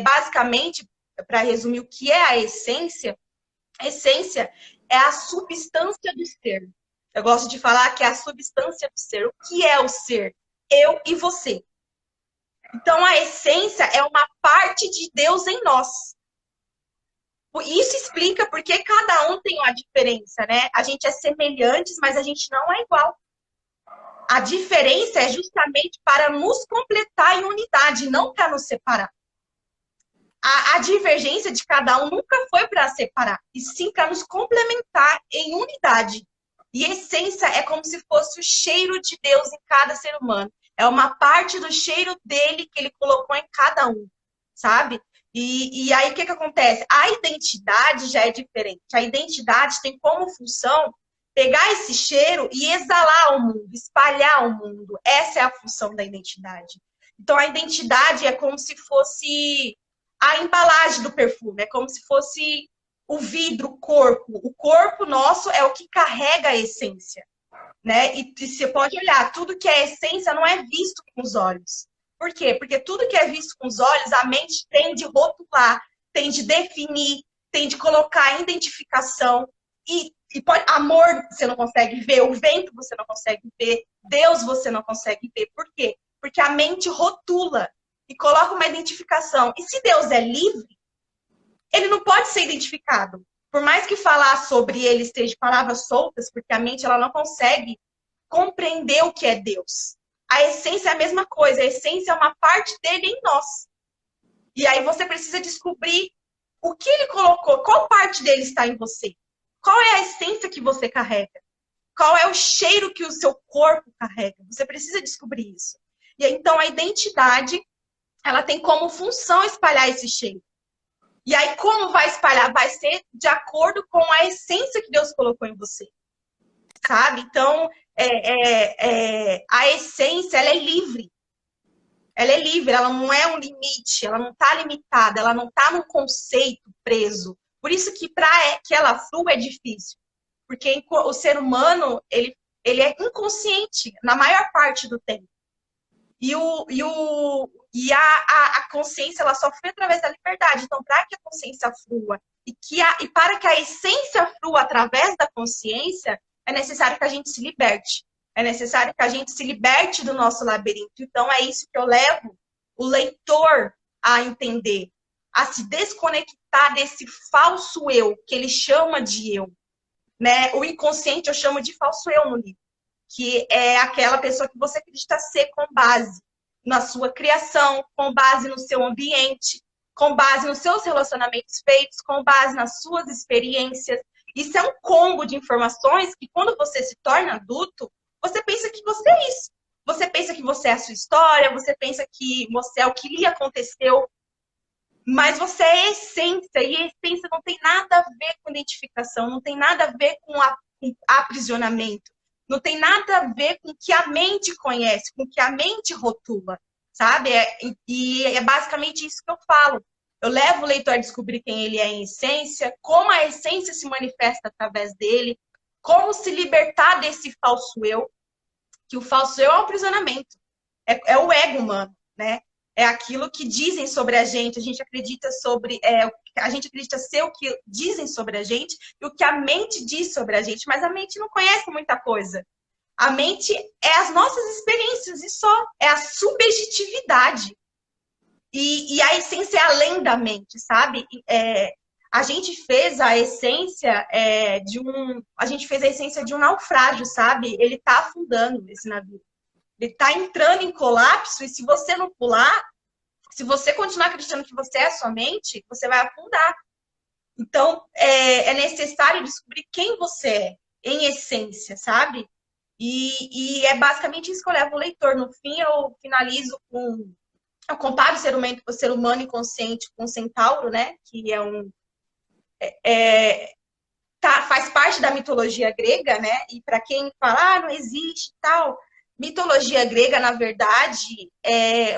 [SPEAKER 1] basicamente, para resumir o que é a essência é a substância do ser. Eu gosto de falar que é a substância do ser. O que é o ser? Eu e você. Então, a essência é uma parte de Deus em nós. Isso explica porque cada um tem uma diferença, né? A gente é semelhantes, mas a gente não é igual. A diferença é justamente para nos completar em unidade, não para nos separar. A divergência de cada um nunca foi para separar, e sim para nos complementar em unidade. E essência é como se fosse o cheiro de Deus em cada ser humano. É uma parte do cheiro dele que ele colocou em cada um, sabe? E aí, o que acontece? A identidade já é diferente. A identidade tem como função pegar esse cheiro e exalar ao mundo, espalhar ao mundo. Essa é a função da identidade. Então, a identidade é como se fosse a embalagem do perfume, é como se fosse o vidro, o corpo. O corpo nosso é o que carrega a essência, né? E você pode olhar, tudo que é essência não é visto com os olhos. Por quê? Porque tudo que é visto com os olhos, a mente tem de rotular, tem de definir, tem de colocar identificação. E pode, amor você não consegue ver, o vento você não consegue ver, Deus você não consegue ver. Por quê? Porque a mente rotula e coloca uma identificação. E se Deus é livre, ele não pode ser identificado. Por mais que falar sobre ele esteja palavras soltas, porque a mente ela não consegue compreender o que é Deus. A essência é a mesma coisa, a essência é uma parte dele em nós. E aí você precisa descobrir o que ele colocou, qual parte dele está em você. Qual é a essência que você carrega? Qual é o cheiro que o seu corpo carrega? Você precisa descobrir isso. E então a identidade, ela tem como função espalhar esse cheiro. E aí como vai espalhar? Vai ser de acordo com a essência que Deus colocou em você. Sabe? Então, a essência, ela é livre. Ela é livre, ela não é um limite, ela não está limitada, ela não está num conceito preso. Por isso que para que ela flua é difícil. Porque o ser humano, ele é inconsciente na maior parte do tempo. E a consciência, ela só flui através da liberdade. Então, para que a consciência flua e para que a essência flua através da consciência, é necessário que a gente se liberte. É necessário que a gente se liberte do nosso labirinto. Então, é isso que eu levo o leitor a entender, a se desconectar desse falso eu, que ele chama de eu. Né? O inconsciente eu chamo de falso eu no livro, que é aquela pessoa que você acredita ser com base na sua criação, com base no seu ambiente, com base nos seus relacionamentos feitos, com base nas suas experiências. Isso é um combo de informações que, quando você se torna adulto, você pensa que você é isso. Você pensa que você é a sua história, você pensa que você é o que lhe aconteceu, mas você é essência, e a essência não tem nada a ver com identificação, não tem nada a ver com aprisionamento, não tem nada a ver com o que a mente conhece, com o que a mente rotula, sabe? E é basicamente isso que eu falo. Eu levo o leitor a descobrir quem ele é em essência, como a essência se manifesta através dele, como se libertar desse falso eu, que o falso eu é um aprisionamento, é o ego humano, né? É aquilo que dizem sobre a gente acredita a gente acredita ser o que dizem sobre a gente e o que a mente diz sobre a gente, mas a mente não conhece muita coisa. A mente é as nossas experiências e só, é a subjetividade. E a essência é além da mente, sabe? A gente fez a essência a gente fez a essência de um naufrágio, sabe? Ele tá afundando esse navio. Ele está entrando em colapso, e se você não pular, se você continuar acreditando que você é a sua mente, você vai afundar. Então, é necessário descobrir quem você é, em essência, sabe? E é basicamente isso que eu levo o leitor. No fim, eu finalizo com... Eu comparo o ser humano inconsciente com o centauro, né? Que faz parte da mitologia grega, né? E para quem fala, não existe tal... Mitologia grega, na verdade, é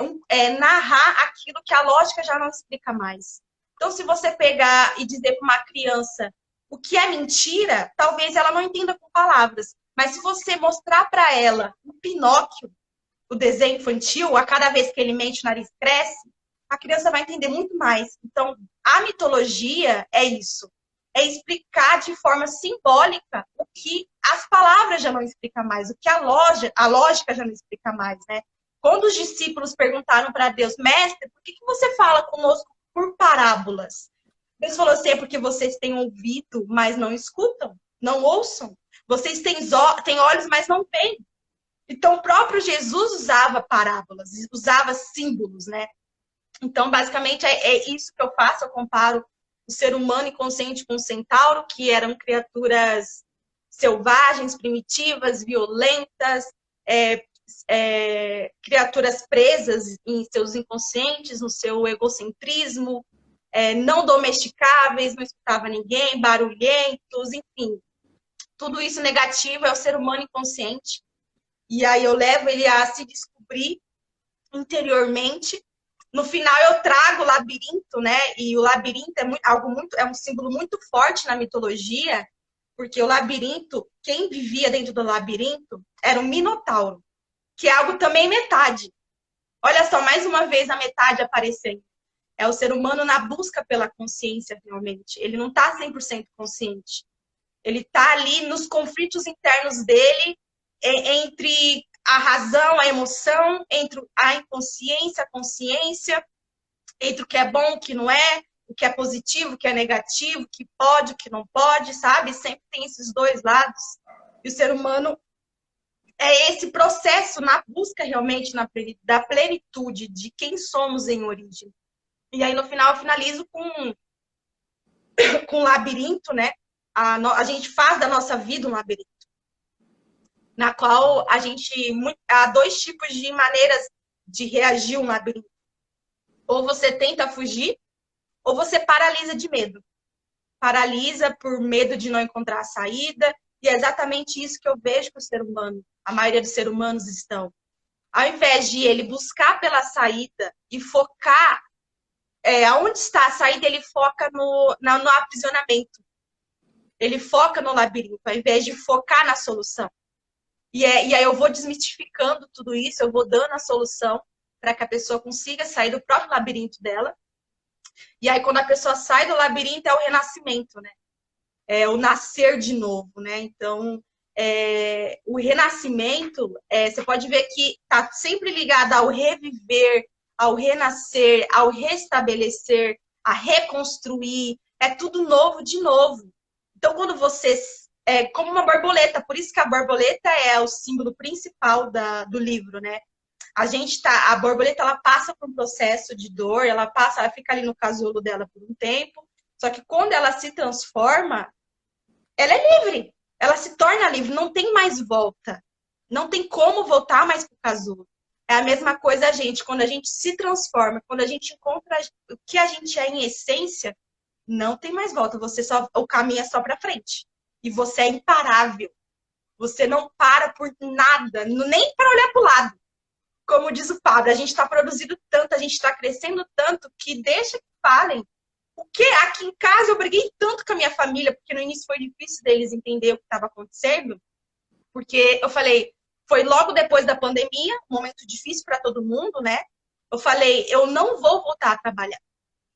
[SPEAKER 1] narrar aquilo que a lógica já não explica mais. Então, se você pegar e dizer para uma criança o que é mentira, talvez ela não entenda com palavras. Mas se você mostrar para ela o Pinóquio, o desenho infantil, a cada vez que ele mente, o nariz cresce, a criança vai entender muito mais. Então, a mitologia é isso. É explicar de forma simbólica o que as palavras já não explicam mais, o que a lógica já não explica mais, né? Quando os discípulos perguntaram para Deus, mestre, por que você fala conosco por parábolas? Deus falou assim, é porque vocês têm ouvido, mas não escutam, não ouçam. Vocês têm olhos, mas não veem. Então, o próprio Jesus usava parábolas, usava símbolos, né? Então, basicamente, é isso que eu faço, eu comparo o ser humano inconsciente com o centauro, que eram criaturas selvagens, primitivas, violentas, criaturas presas em seus inconscientes, no seu egocentrismo, não domesticáveis, não escutava ninguém, barulhentos, enfim. Tudo isso negativo é o ser humano inconsciente. E aí eu levo ele a se descobrir interiormente No final eu trago o labirinto, né? E o labirinto é é um símbolo muito forte na mitologia, porque o labirinto, quem vivia dentro do labirinto era o Minotauro, que é algo também metade. Olha só, mais uma vez a metade aparecendo. É o ser humano na busca pela consciência, realmente. Ele não está 100% consciente. Ele está ali nos conflitos internos dele, entre a razão, a emoção, entre a inconsciência, a consciência, entre o que é bom, o que não é, o que é positivo, o que é negativo, o que pode, o que não pode, sabe? Sempre tem esses dois lados. E o ser humano é esse processo na busca realmente da plenitude de quem somos em origem. E aí, no final, eu finalizo com um labirinto, né? A gente faz da nossa vida um labirinto, na qual há dois tipos de maneiras de reagir a um labirinto. Ou você tenta fugir, ou você paralisa de medo. Paralisa por medo de não encontrar a saída, e é exatamente isso que eu vejo que o ser humano, a maioria dos seres humanos estão. Ao invés de ele buscar pela saída e focar aonde está a saída, ele foca no aprisionamento. Ele foca no labirinto, ao invés de focar na solução. E aí eu vou desmistificando tudo isso, eu vou dando a solução para que a pessoa consiga sair do próprio labirinto dela. E aí, quando a pessoa sai do labirinto, é o renascimento, né? É o nascer de novo, né? Então, o renascimento, você pode ver que está sempre ligado ao reviver, ao renascer, ao restabelecer, a reconstruir. É tudo novo de novo. Então, quando você... É como uma borboleta, por isso que a borboleta é o símbolo principal do livro, né? A borboleta, ela passa por um processo de dor, ela fica ali no casulo dela por um tempo, só que quando ela se transforma, ela é livre, ela se torna livre, não tem mais volta, não tem como voltar mais pro casulo. É a mesma coisa quando a gente se transforma, quando a gente encontra o que a gente é em essência, não tem mais volta, o caminho é só para frente. E você é imparável. Você não para por nada, nem para olhar para o lado. Como diz o Pablo, a gente está produzindo tanto, a gente está crescendo tanto, que deixa que falem. O que? Aqui em casa eu briguei tanto com a minha família, porque no início foi difícil deles entender o que estava acontecendo, porque eu falei, foi logo depois da pandemia, um momento difícil para todo mundo, né? Eu falei, eu não vou voltar a trabalhar.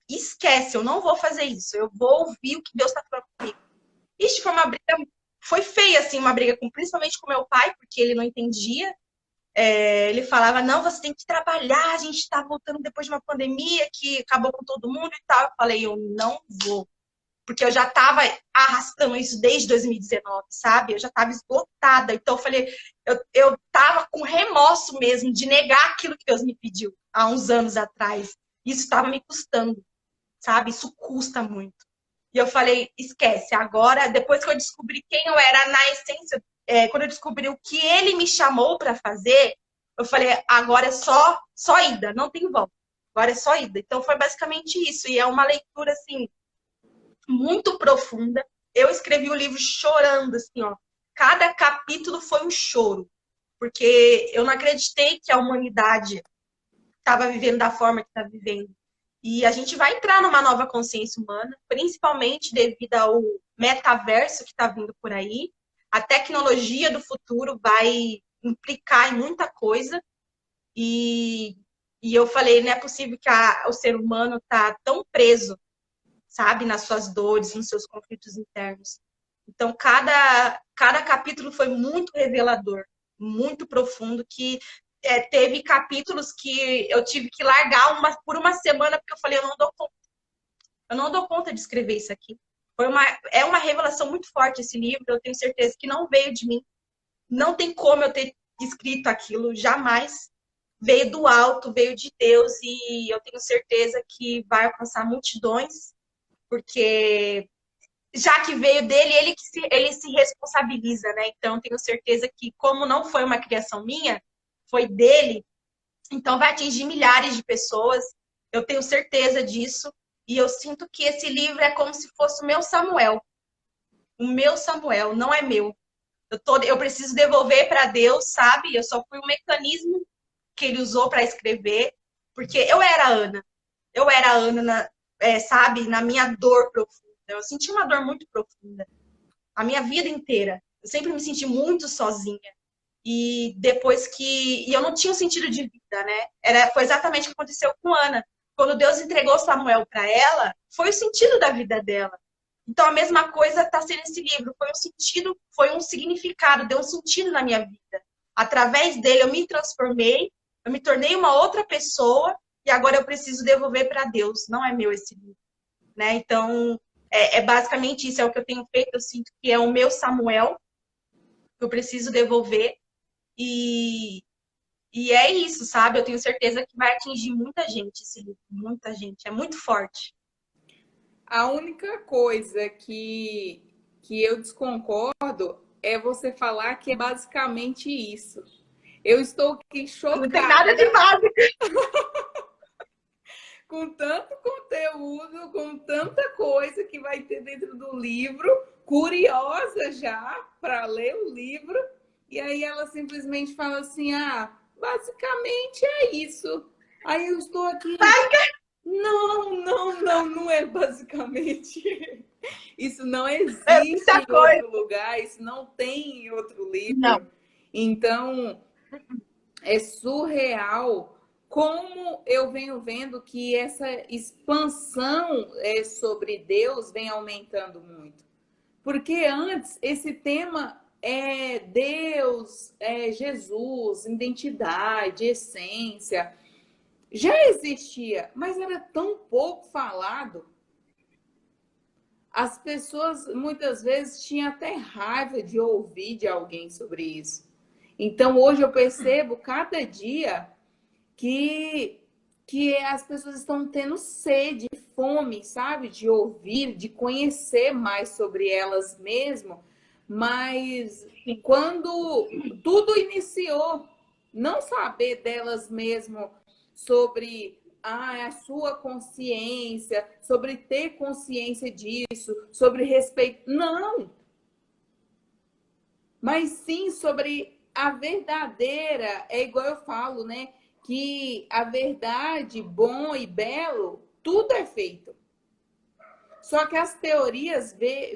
[SPEAKER 1] Esquece, eu não vou fazer isso. Eu vou ouvir o que Deus está falando comigo. Ixi, foi feia, assim, uma briga principalmente com meu pai, porque ele não entendia. Ele falava, não, você tem que trabalhar, a gente está voltando depois de uma pandemia que acabou com todo mundo e tal. Eu falei, eu não vou. Porque eu já estava arrastando isso desde 2019, sabe? Eu já estava esgotada. Então, eu falei, eu estava com remorso mesmo de negar aquilo que Deus me pediu há uns anos atrás. Isso estava me custando, sabe? Isso custa muito. E eu falei, esquece, agora, depois que eu descobri quem eu era na essência, quando eu descobri o que ele me chamou para fazer, eu falei, agora é só ida, não tem volta. Agora é só ida. Então foi basicamente isso. E é uma leitura, assim, muito profunda. Eu escrevi o livro chorando, assim, ó. Cada capítulo foi um choro. Porque eu não acreditei que a humanidade estava vivendo da forma que está vivendo. E a gente vai entrar numa nova consciência humana, principalmente devido ao metaverso que está vindo por aí. A tecnologia do futuro vai implicar em muita coisa. E eu falei, não é possível que o ser humano está tão preso, sabe, nas suas dores, nos seus conflitos internos. Então, cada capítulo foi muito revelador, muito profundo, que teve capítulos que eu tive que largar por uma semana, porque eu falei, eu não dou conta de escrever isso aqui. É uma revelação muito forte esse livro, eu tenho certeza que não veio de mim. Não tem como eu ter escrito aquilo, jamais. Veio do alto, veio de Deus, e eu tenho certeza que vai alcançar multidões, porque já que veio dele, ele se responsabiliza, né? Então, eu tenho certeza que, como não foi uma criação minha, foi dele, então vai atingir milhares de pessoas. Eu tenho certeza disso. E eu sinto que esse livro é como se fosse o meu Samuel. O meu Samuel, não é meu. Eu preciso devolver para Deus, sabe? Eu só fui um mecanismo que ele usou para escrever. Porque eu era a Ana, sabe, na minha dor profunda. Eu senti uma dor muito profunda, a minha vida inteira. Eu sempre me senti muito sozinha. E depois que. E eu não tinha um sentido de vida, né? Foi exatamente o que aconteceu com Ana. Quando Deus entregou Samuel para ela, foi o sentido da vida dela. Então a mesma coisa está sendo esse livro. Foi um sentido, foi um significado, deu um sentido na minha vida. Através dele eu me transformei, eu me tornei uma outra pessoa e agora eu preciso devolver para Deus. Não é meu esse livro, né? Então é basicamente isso, é o que eu tenho feito. Eu sinto que é o meu Samuel que eu preciso devolver. E é isso, sabe? Eu tenho certeza que vai atingir muita gente esse livro, muita gente. É muito forte.
[SPEAKER 2] A única coisa que eu desconcordo é você falar que é basicamente isso. Eu estou aqui
[SPEAKER 1] Não tem nada de
[SPEAKER 2] chocada
[SPEAKER 1] básico.
[SPEAKER 2] com tanto conteúdo, com tanta coisa que vai ter dentro do livro, curiosa já para ler o livro. E aí ela simplesmente fala assim: ah, basicamente é isso. Aí eu estou aqui. Não é basicamente. Isso não
[SPEAKER 1] É
[SPEAKER 2] existe
[SPEAKER 1] muita
[SPEAKER 2] em
[SPEAKER 1] coisa.
[SPEAKER 2] outro lugar, isso não tem em outro livro.
[SPEAKER 1] Não.
[SPEAKER 2] Então, é surreal como eu venho vendo que essa expansão sobre Deus vem aumentando muito. Porque antes esse tema é Deus, Jesus, identidade, essência, já existia, mas era tão pouco falado. As pessoas muitas vezes tinham até raiva de ouvir de alguém sobre isso. Então hoje eu percebo cada dia que as pessoas estão tendo sede, fome, sabe? De ouvir, de conhecer mais sobre elas mesmas. Mas quando tudo iniciou, não saber delas mesmo sobre a sua consciência, sobre ter consciência disso, sobre respeito. Não! Mas sim sobre a verdadeira, é igual eu falo, né? Que a verdade, bom e belo, tudo é feito. Só que as teorias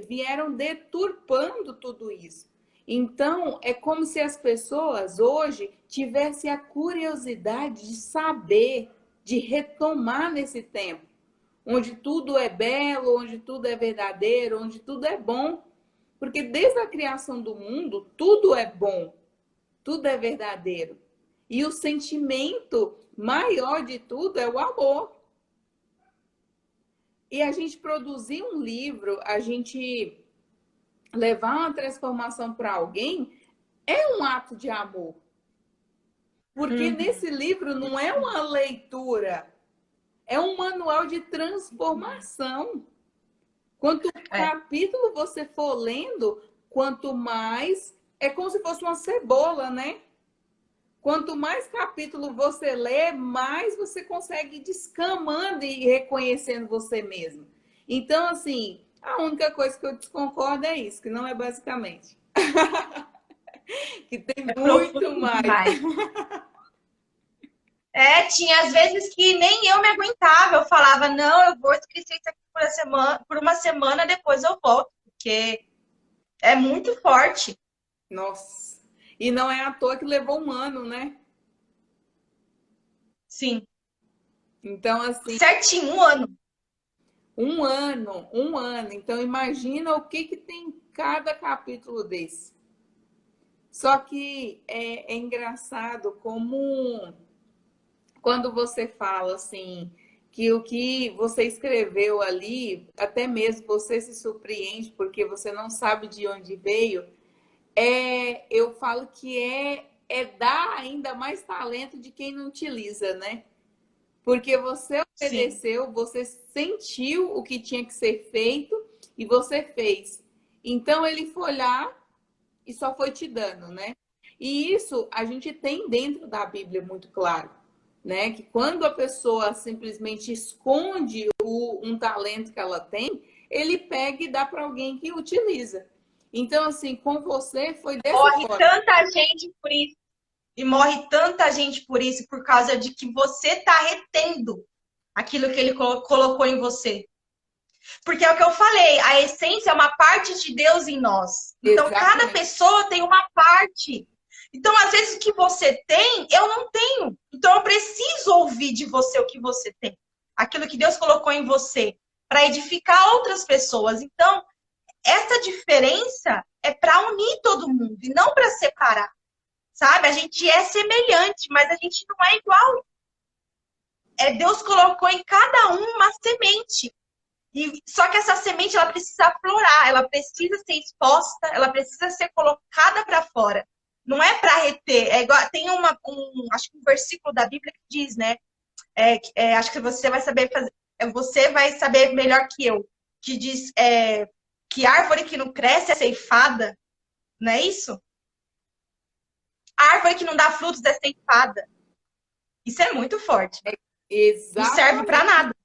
[SPEAKER 2] vieram deturpando tudo isso. Então, é como se as pessoas hoje tivessem a curiosidade de saber, de retomar nesse tempo, onde tudo é belo, onde tudo é verdadeiro, onde tudo é bom. Porque desde a criação do mundo, tudo é bom, tudo é verdadeiro. E o sentimento maior de tudo é o amor. E a gente produzir um livro, a gente levar uma transformação para alguém, é um ato de amor. Porque nesse livro não é uma leitura, é um manual de transformação. Quanto capítulo você for lendo, quanto mais... É como se fosse uma cebola, né? Quanto mais capítulo você lê, mais você consegue ir descamando e reconhecendo você mesmo. Então, assim, a única coisa que eu desconcordo é isso, que não é basicamente. Que tem muito mais.
[SPEAKER 1] Tinha às vezes que nem eu me aguentava. Eu falava, não, eu vou esquecer isso aqui por uma semana, depois eu volto, porque é muito forte.
[SPEAKER 2] Nossa. E não é à toa que levou um ano, né?
[SPEAKER 1] Sim.
[SPEAKER 2] Então, assim...
[SPEAKER 1] Certinho, um ano.
[SPEAKER 2] Um ano. Então, imagina o que tem cada capítulo desse. Só que é engraçado como quando você fala assim, que o que você escreveu ali, até mesmo você se surpreende porque você não sabe de onde veio, eu falo que é dar ainda mais talento de quem não utiliza, né? Porque você obedeceu, sim, você sentiu o que tinha que ser feito e você fez. Então ele foi lá e só foi te dando, né? E isso a gente tem dentro da Bíblia muito claro, né? Que quando a pessoa simplesmente esconde um talento que ela tem, ele pega e dá para alguém que utiliza. Então, assim, com você foi dessa
[SPEAKER 1] Morre
[SPEAKER 2] forma.
[SPEAKER 1] tanta gente por isso. E morre tanta gente por isso, por causa de que você está retendo aquilo que ele colocou em você. Porque é o que eu falei, a essência é uma parte de Deus em nós. Então, cada
[SPEAKER 2] Exatamente.
[SPEAKER 1] pessoa tem uma parte. Então, às vezes, o que você tem, eu não tenho. Então, eu preciso ouvir de você o que você tem. Aquilo que Deus colocou em você, para edificar outras pessoas. Então, essa diferença é para unir todo mundo e não para separar. Sabe? A gente é semelhante, mas a gente não é igual. Deus colocou em cada um uma semente. Só que essa semente ela precisa aflorar, ela precisa ser exposta, ela precisa ser colocada para fora. Não é para reter. É igual, tem acho que um versículo da Bíblia que diz, né? Acho que você vai saber fazer. Você vai saber melhor que eu. Que diz que árvore que não cresce é ceifada. Não é isso? A árvore que não dá frutos é ceifada. Isso é muito forte. Não serve para
[SPEAKER 2] Exatamente.
[SPEAKER 1] nada.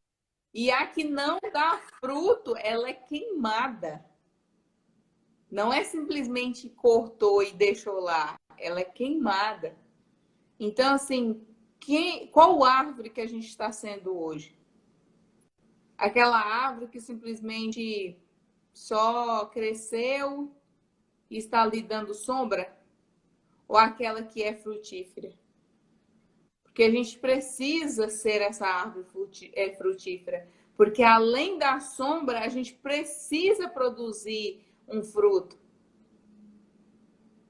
[SPEAKER 2] E a que não dá fruto, ela é queimada. Não é simplesmente cortou e deixou lá. Ela é queimada. Então, assim, qual árvore que a gente está sendo hoje? Aquela árvore que simplesmente só cresceu e está lhe dando sombra? Ou aquela que é frutífera? Porque a gente precisa ser essa árvore frutífera. Porque além da sombra, a gente precisa produzir um fruto.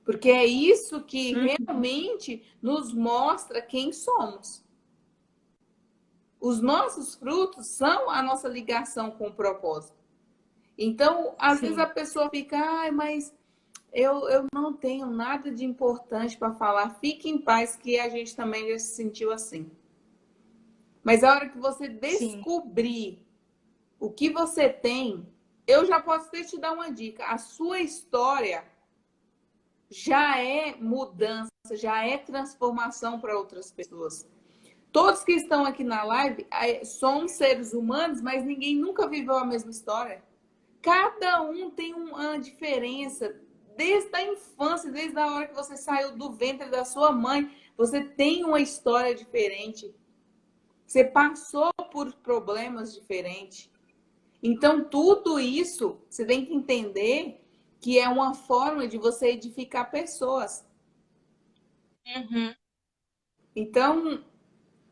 [SPEAKER 2] Porque é isso que realmente nos mostra quem somos. Os nossos frutos são a nossa ligação com o propósito. Então, às vezes a pessoa fica, mas eu não tenho nada de importante para falar. Fique em paz, que a gente também já se sentiu assim. Mas a hora que você descobrir o que você tem, eu já posso até te dar uma dica. A sua história já é mudança, já é transformação para outras pessoas. Todos que estão aqui na live somos seres humanos, mas ninguém nunca viveu a mesma história. Cada um tem uma diferença. Desde a infância, desde a hora que você saiu do ventre da sua mãe, você tem uma história diferente. Você passou por problemas diferentes. Então, tudo isso, você tem que entender que é uma forma de você edificar pessoas. Então,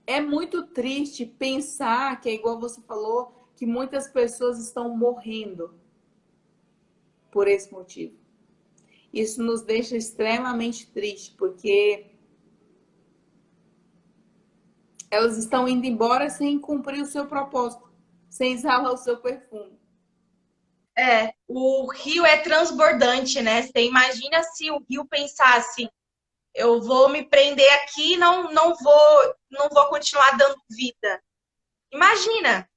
[SPEAKER 2] é muito triste pensar que é igual você falou, que muitas pessoas estão morrendo por esse motivo. Isso nos deixa extremamente triste, porque elas estão indo embora sem cumprir o seu propósito, sem exalar o seu perfume.
[SPEAKER 1] O rio é transbordante, né? Você imagina se o rio pensasse, eu vou me prender aqui, não vou continuar dando vida. Imagina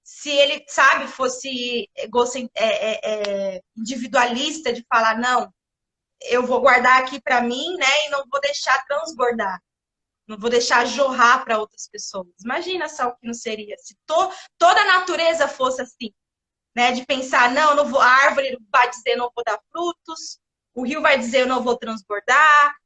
[SPEAKER 1] se ele, sabe, fosse individualista de falar, não, eu vou guardar aqui para mim, né? E não vou deixar transbordar. Não vou deixar jorrar para outras pessoas. Imagina só o que não seria se toda a natureza fosse assim, né? De pensar, não vou, a árvore vai dizer não vou dar frutos, o rio vai dizer eu não vou transbordar,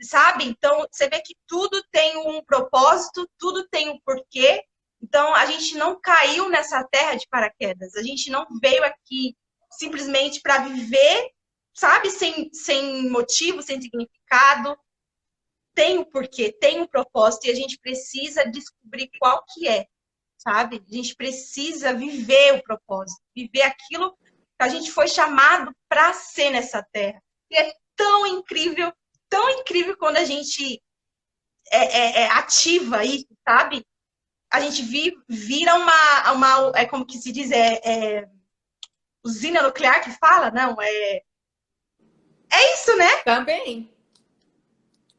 [SPEAKER 1] sabe? Então, você vê que tudo tem um propósito, tudo tem um porquê. Então, a gente não caiu nessa terra de paraquedas. A gente não veio aqui simplesmente para viver, sabe? Sem motivo, sem significado. Tem um porquê, tem um propósito e a gente precisa descobrir qual que é, sabe? A gente precisa viver o propósito, viver aquilo que a gente foi chamado para ser nessa terra. E é tão incrível quando a gente ativa isso, sabe? A gente vira uma como que se diz, usina nuclear que fala? Não, é isso, né?
[SPEAKER 2] Também.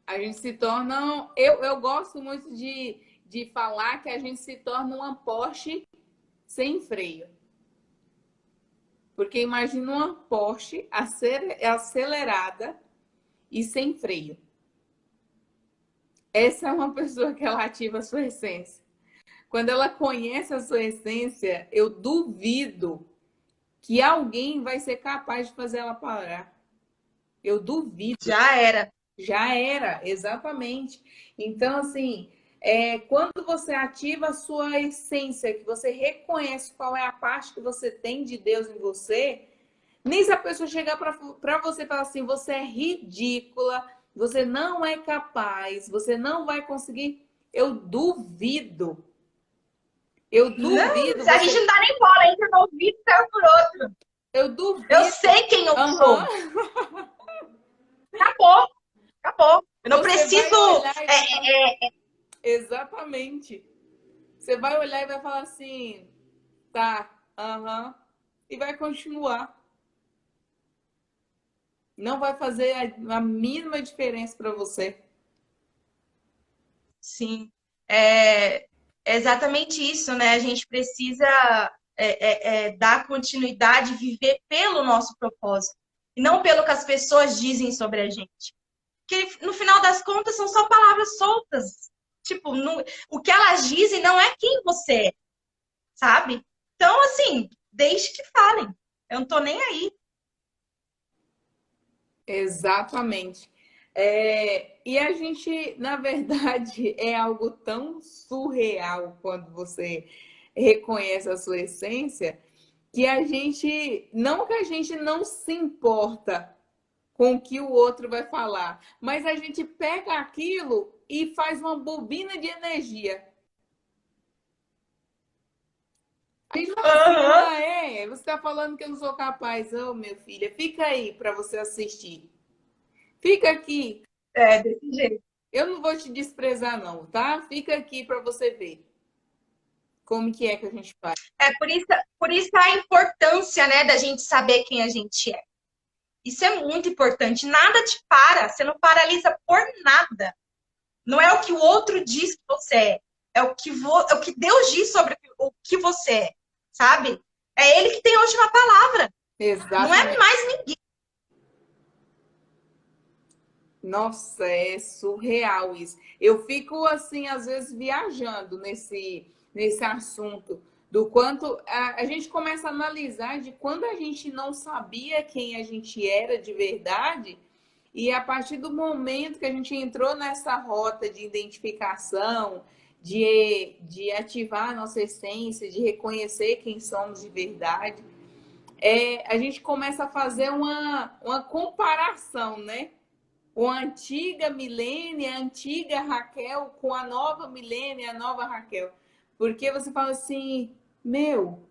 [SPEAKER 2] A gente se torna... Eu gosto muito de falar que a gente se torna uma Porsche sem freio. Porque imagina uma Porsche acelerada e sem freio. Essa é uma pessoa que ela ativa a sua essência. Quando ela conhece a sua essência, eu duvido que alguém vai ser capaz de fazer ela parar. Eu duvido.
[SPEAKER 1] Já era.
[SPEAKER 2] Já era, exatamente. Então, assim, quando você ativa a sua essência, que você reconhece qual é a parte que você tem de Deus em você, nem se a pessoa chegar para você e falar assim, você é ridícula, você não é capaz, você não vai conseguir. Eu duvido. Eu
[SPEAKER 1] Não,
[SPEAKER 2] duvido
[SPEAKER 1] se a gente
[SPEAKER 2] você.
[SPEAKER 1] não dá nem bola, entra no ouvido e caiu por outro.
[SPEAKER 2] Eu
[SPEAKER 1] Eu
[SPEAKER 2] duvido.
[SPEAKER 1] sei quem eu
[SPEAKER 2] Aham.
[SPEAKER 1] sou. Acabou, acabou. Eu não
[SPEAKER 2] Você vai
[SPEAKER 1] preciso.
[SPEAKER 2] olhar e vai falar. Exatamente. Você vai olhar e vai falar assim, tá, aham. E vai continuar. Não vai fazer a mínima diferença para você.
[SPEAKER 1] Sim, é, é exatamente isso, né? A gente precisa dar continuidade, viver pelo nosso propósito, e não pelo que as pessoas dizem sobre a gente. Porque no final das contas são só palavras soltas. Tipo, o que elas dizem não é quem você é, sabe? Então, assim, deixe que falem. Eu não tô nem aí.
[SPEAKER 2] Exatamente. E a gente, na verdade, é algo tão surreal quando você reconhece a sua essência, que a gente, não que a gente não se importa com o que o outro vai falar, mas a gente pega aquilo e faz uma bobina de energia. A gente fala assim,
[SPEAKER 1] Aham.
[SPEAKER 2] você está falando que eu não sou capaz. Ô, minha filha, fica aí para você assistir. Fica aqui.
[SPEAKER 1] É, desse jeito.
[SPEAKER 2] Eu não vou te desprezar, não, tá? Fica aqui para você ver como que é que a gente faz.
[SPEAKER 1] É por isso a importância, né, da gente saber quem a gente é. Isso é muito importante. Nada te para, você não paralisa por nada. Não é o que o outro diz que você é, é o que Deus diz sobre o que você é, sabe? É Ele que tem a última palavra. Não é
[SPEAKER 2] Exatamente.
[SPEAKER 1] mais ninguém.
[SPEAKER 2] Nossa, é surreal isso. Eu fico assim, às vezes, viajando nesse assunto do quanto a gente começa a analisar de quando a gente não sabia quem a gente era de verdade, e a partir do momento que a gente entrou nessa rota de identificação, de ativar a nossa essência, de reconhecer quem somos de verdade, a gente começa a fazer uma comparação, né? A antiga Milene, a antiga Raquel com a nova Milene, a nova Raquel. Porque você fala assim, meu,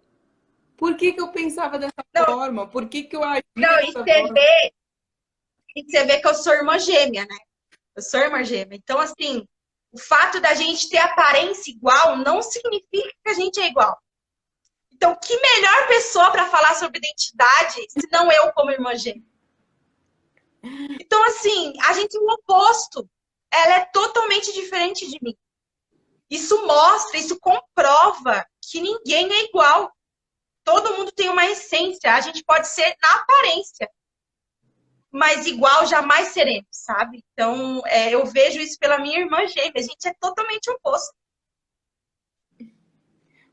[SPEAKER 2] por que que eu pensava dessa
[SPEAKER 1] Não,
[SPEAKER 2] forma? Por que que eu agia
[SPEAKER 1] não,
[SPEAKER 2] dessa forma?
[SPEAKER 1] e você vê que eu sou irmã gêmea, né? Eu sou irmã gêmea. Então, assim, o fato da gente ter aparência igual não significa que a gente é igual. Então, que melhor pessoa para falar sobre identidade se não eu como irmã gêmea? Então, assim, a gente é o oposto. Ela é totalmente diferente de mim. Isso mostra, isso comprova que ninguém é igual. Todo mundo tem uma essência. A gente pode ser na aparência, mas igual jamais seremos, sabe? Então, eu vejo isso pela minha irmã gêmea. A gente é totalmente oposto.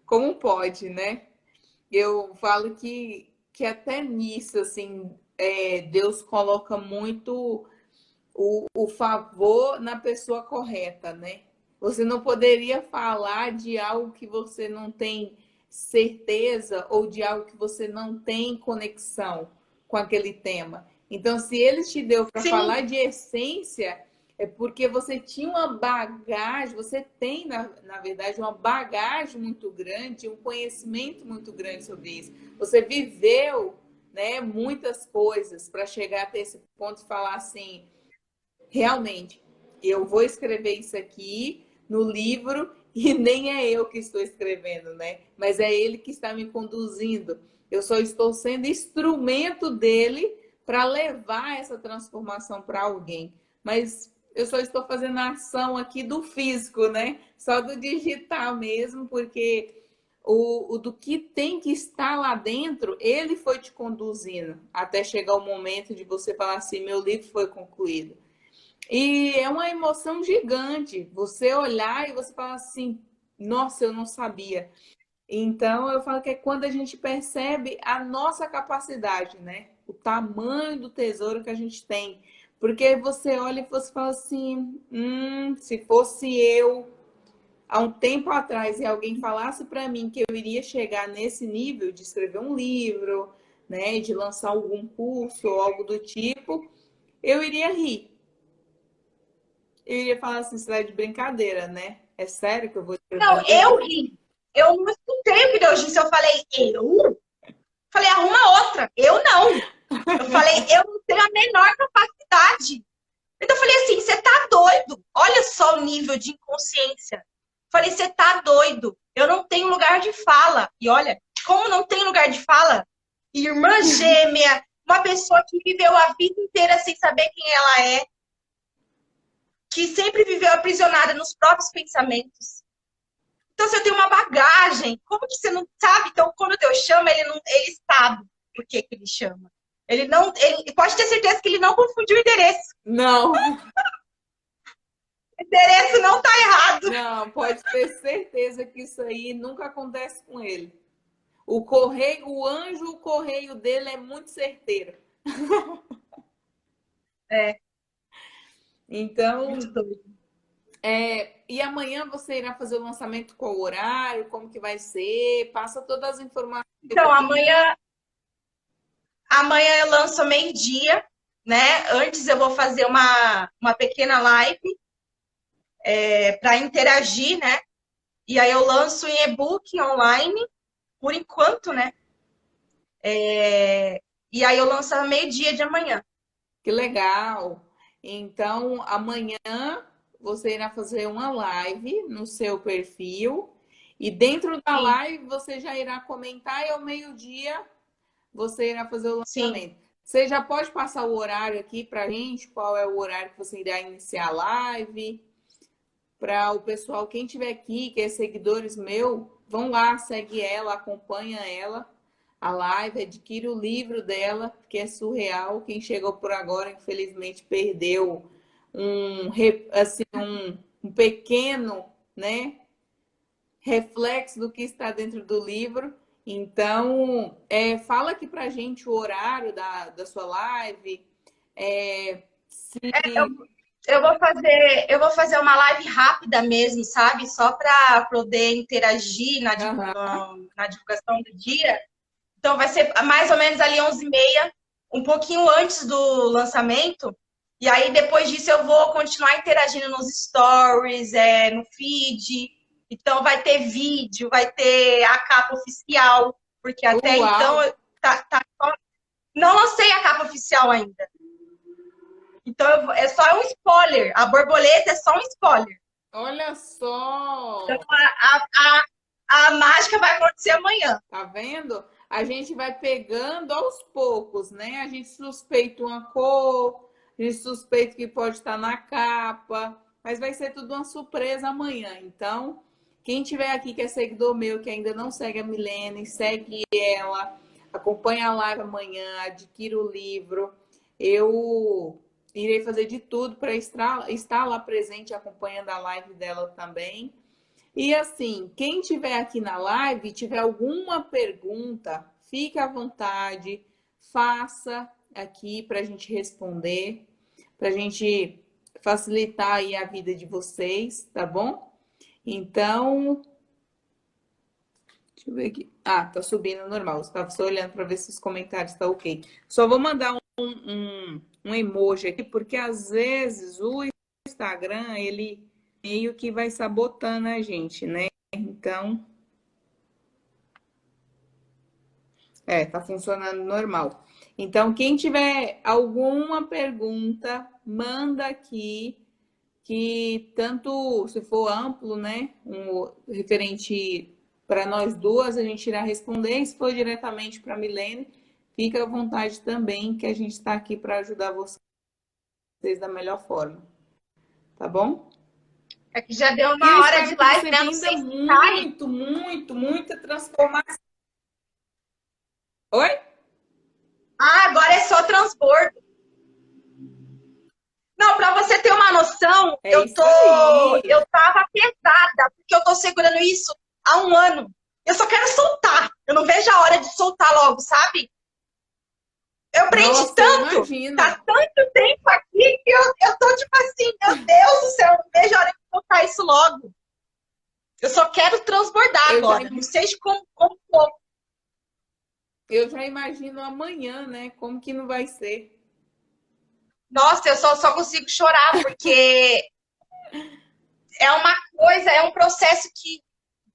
[SPEAKER 2] Como pode, né? Eu falo que até nisso, assim, Deus coloca muito o favor na pessoa correta, né? Você não poderia falar de algo que você não tem certeza ou de algo que você não tem conexão com aquele tema. Então, se ele te deu para
[SPEAKER 1] Sim,
[SPEAKER 2] falar de essência, é porque você tinha uma bagagem, você tem, na verdade, uma bagagem muito grande, um conhecimento muito grande sobre isso. Você viveu, né, muitas coisas para chegar até esse ponto e falar assim, realmente, eu vou escrever isso aqui no livro e nem é eu que estou escrevendo, né? Mas é ele que está me conduzindo. Eu só estou sendo instrumento dele para levar essa transformação para alguém. Mas eu só estou fazendo a ação aqui do físico, né? Só do digital mesmo, porque o do que tem que estar lá dentro, ele foi te conduzindo até chegar o momento de você falar assim: meu livro foi concluído. E é uma emoção gigante você olhar e você falar assim: nossa, eu não sabia. Então, eu falo que é quando a gente percebe a nossa capacidade, né? O tamanho do tesouro que a gente tem. Porque você olha e você fala assim, se fosse eu há um tempo atrás e alguém falasse para mim que eu iria chegar nesse nível de escrever um livro, né, de lançar algum curso ou algo do tipo, eu iria rir. Eu iria falar assim, isso é de brincadeira, né? É sério que eu vou escrever
[SPEAKER 1] Não,
[SPEAKER 2] um
[SPEAKER 1] eu
[SPEAKER 2] livro?
[SPEAKER 1] ri. Eu não escutei o que deu disse. Eu falei, eu? Falei, arruma outra. Eu não. Eu falei, eu não tenho a menor capacidade. Então eu falei assim, você tá doido? Olha só o nível de inconsciência. Falei, você tá doido? Eu não tenho lugar de fala. E olha, como não tem lugar de fala? Irmã gêmea, uma pessoa que viveu a vida inteira sem saber quem ela é, que sempre viveu aprisionada nos próprios pensamentos. Então, se eu tenho uma bagagem, como que você não sabe? Então, quando Deus chama, ele sabe por que ele chama. Ele pode ter certeza que ele não confundiu o endereço.
[SPEAKER 2] Não,
[SPEAKER 1] O endereço não está errado.
[SPEAKER 2] não, pode ter certeza que isso aí nunca acontece com ele. O correio, o anjo, o correio dele é muito certeiro.
[SPEAKER 1] É,
[SPEAKER 2] Então,
[SPEAKER 1] muito doido.
[SPEAKER 2] e amanhã você irá fazer o lançamento com o horário, como que vai ser? Passa todas as informações
[SPEAKER 1] Então,
[SPEAKER 2] aí.
[SPEAKER 1] amanhã eu lanço meio-dia, né? Antes eu vou fazer uma pequena live para interagir, né? E aí eu lanço em e-book online, por enquanto, né? E aí eu lanço meio-dia de amanhã.
[SPEAKER 2] Que legal! Então, amanhã você irá fazer uma live no seu perfil e dentro da
[SPEAKER 1] Sim,
[SPEAKER 2] live você já irá comentar e ao meio-dia você irá fazer o
[SPEAKER 1] sim.
[SPEAKER 2] lançamento. Você já pode passar o horário aqui para a gente? Qual é o horário que você irá iniciar a live? Para o pessoal, quem tiver aqui, que é seguidores meu, vão lá, segue ela, acompanha ela, a live, adquire o livro dela, que é surreal. Quem chegou por agora, infelizmente, perdeu um pequeno, né, reflexo do que está dentro do livro. Então, fala aqui pra gente o horário da sua live. Se...
[SPEAKER 1] Eu vou fazer uma live rápida mesmo, sabe? Só para poder interagir
[SPEAKER 2] Aham.
[SPEAKER 1] na divulgação do dia. Então vai ser mais ou menos ali 11h30, um pouquinho antes do lançamento. E aí depois disso eu vou continuar interagindo nos stories, no feed. Então vai ter vídeo, vai ter a capa oficial, porque até então
[SPEAKER 2] Uau!
[SPEAKER 1] não lancei a capa oficial ainda. Então é só um spoiler. A borboleta é só um spoiler.
[SPEAKER 2] Olha
[SPEAKER 1] Então
[SPEAKER 2] só!
[SPEAKER 1] a mágica vai acontecer amanhã.
[SPEAKER 2] Tá vendo? A gente vai pegando aos poucos, né? A gente suspeita uma cor, a gente suspeita que pode estar na capa, mas vai ser tudo uma surpresa amanhã. Então, quem tiver aqui que é seguidor meu, que ainda não segue a Milene, segue ela, acompanha a live amanhã, adquira o livro. Eu irei fazer de tudo para estar lá presente, acompanhando a live dela também. E assim, quem tiver aqui na live, tiver alguma pergunta, fique à vontade, faça aqui para a gente responder, para a gente facilitar aí a vida de vocês, tá bom? Então, deixa eu ver aqui. Ah, tá subindo normal. Estava só olhando para ver se os comentários estão ok. Só vou mandar um emoji aqui, porque às vezes o Instagram, ele meio que vai sabotando a gente, né? Então, tá funcionando normal. Então, quem tiver alguma pergunta, manda aqui, que tanto se for amplo, né, referente para nós duas, a gente irá responder. E se for diretamente para a Milene, fica à vontade também, que a gente está aqui para ajudar vocês da melhor forma. Tá bom?
[SPEAKER 1] É que já deu
[SPEAKER 2] E eu
[SPEAKER 1] uma hora de
[SPEAKER 2] espero que
[SPEAKER 1] live,
[SPEAKER 2] você
[SPEAKER 1] né? Não
[SPEAKER 2] vinda
[SPEAKER 1] sei se sai.
[SPEAKER 2] muita transformação. Oi?
[SPEAKER 1] Ah, agora é só transbordo. Não, para você ter uma noção,
[SPEAKER 2] É isso aí.
[SPEAKER 1] eu tava pesada, porque eu tô segurando isso há um ano. Eu só quero soltar. Eu não vejo a hora de soltar logo, sabe? Eu aprendi
[SPEAKER 2] Nossa, eu
[SPEAKER 1] tanto,
[SPEAKER 2] imagino.
[SPEAKER 1] tá tanto tempo aqui que eu tô tipo assim, meu Deus do céu, não vejo a hora de colocar isso logo. Eu só quero transbordar
[SPEAKER 2] Eu já,
[SPEAKER 1] agora, não sei de como for.
[SPEAKER 2] eu já imagino amanhã, né? Como que não vai ser?
[SPEAKER 1] Nossa, eu só consigo chorar, porque é uma coisa, é um processo que,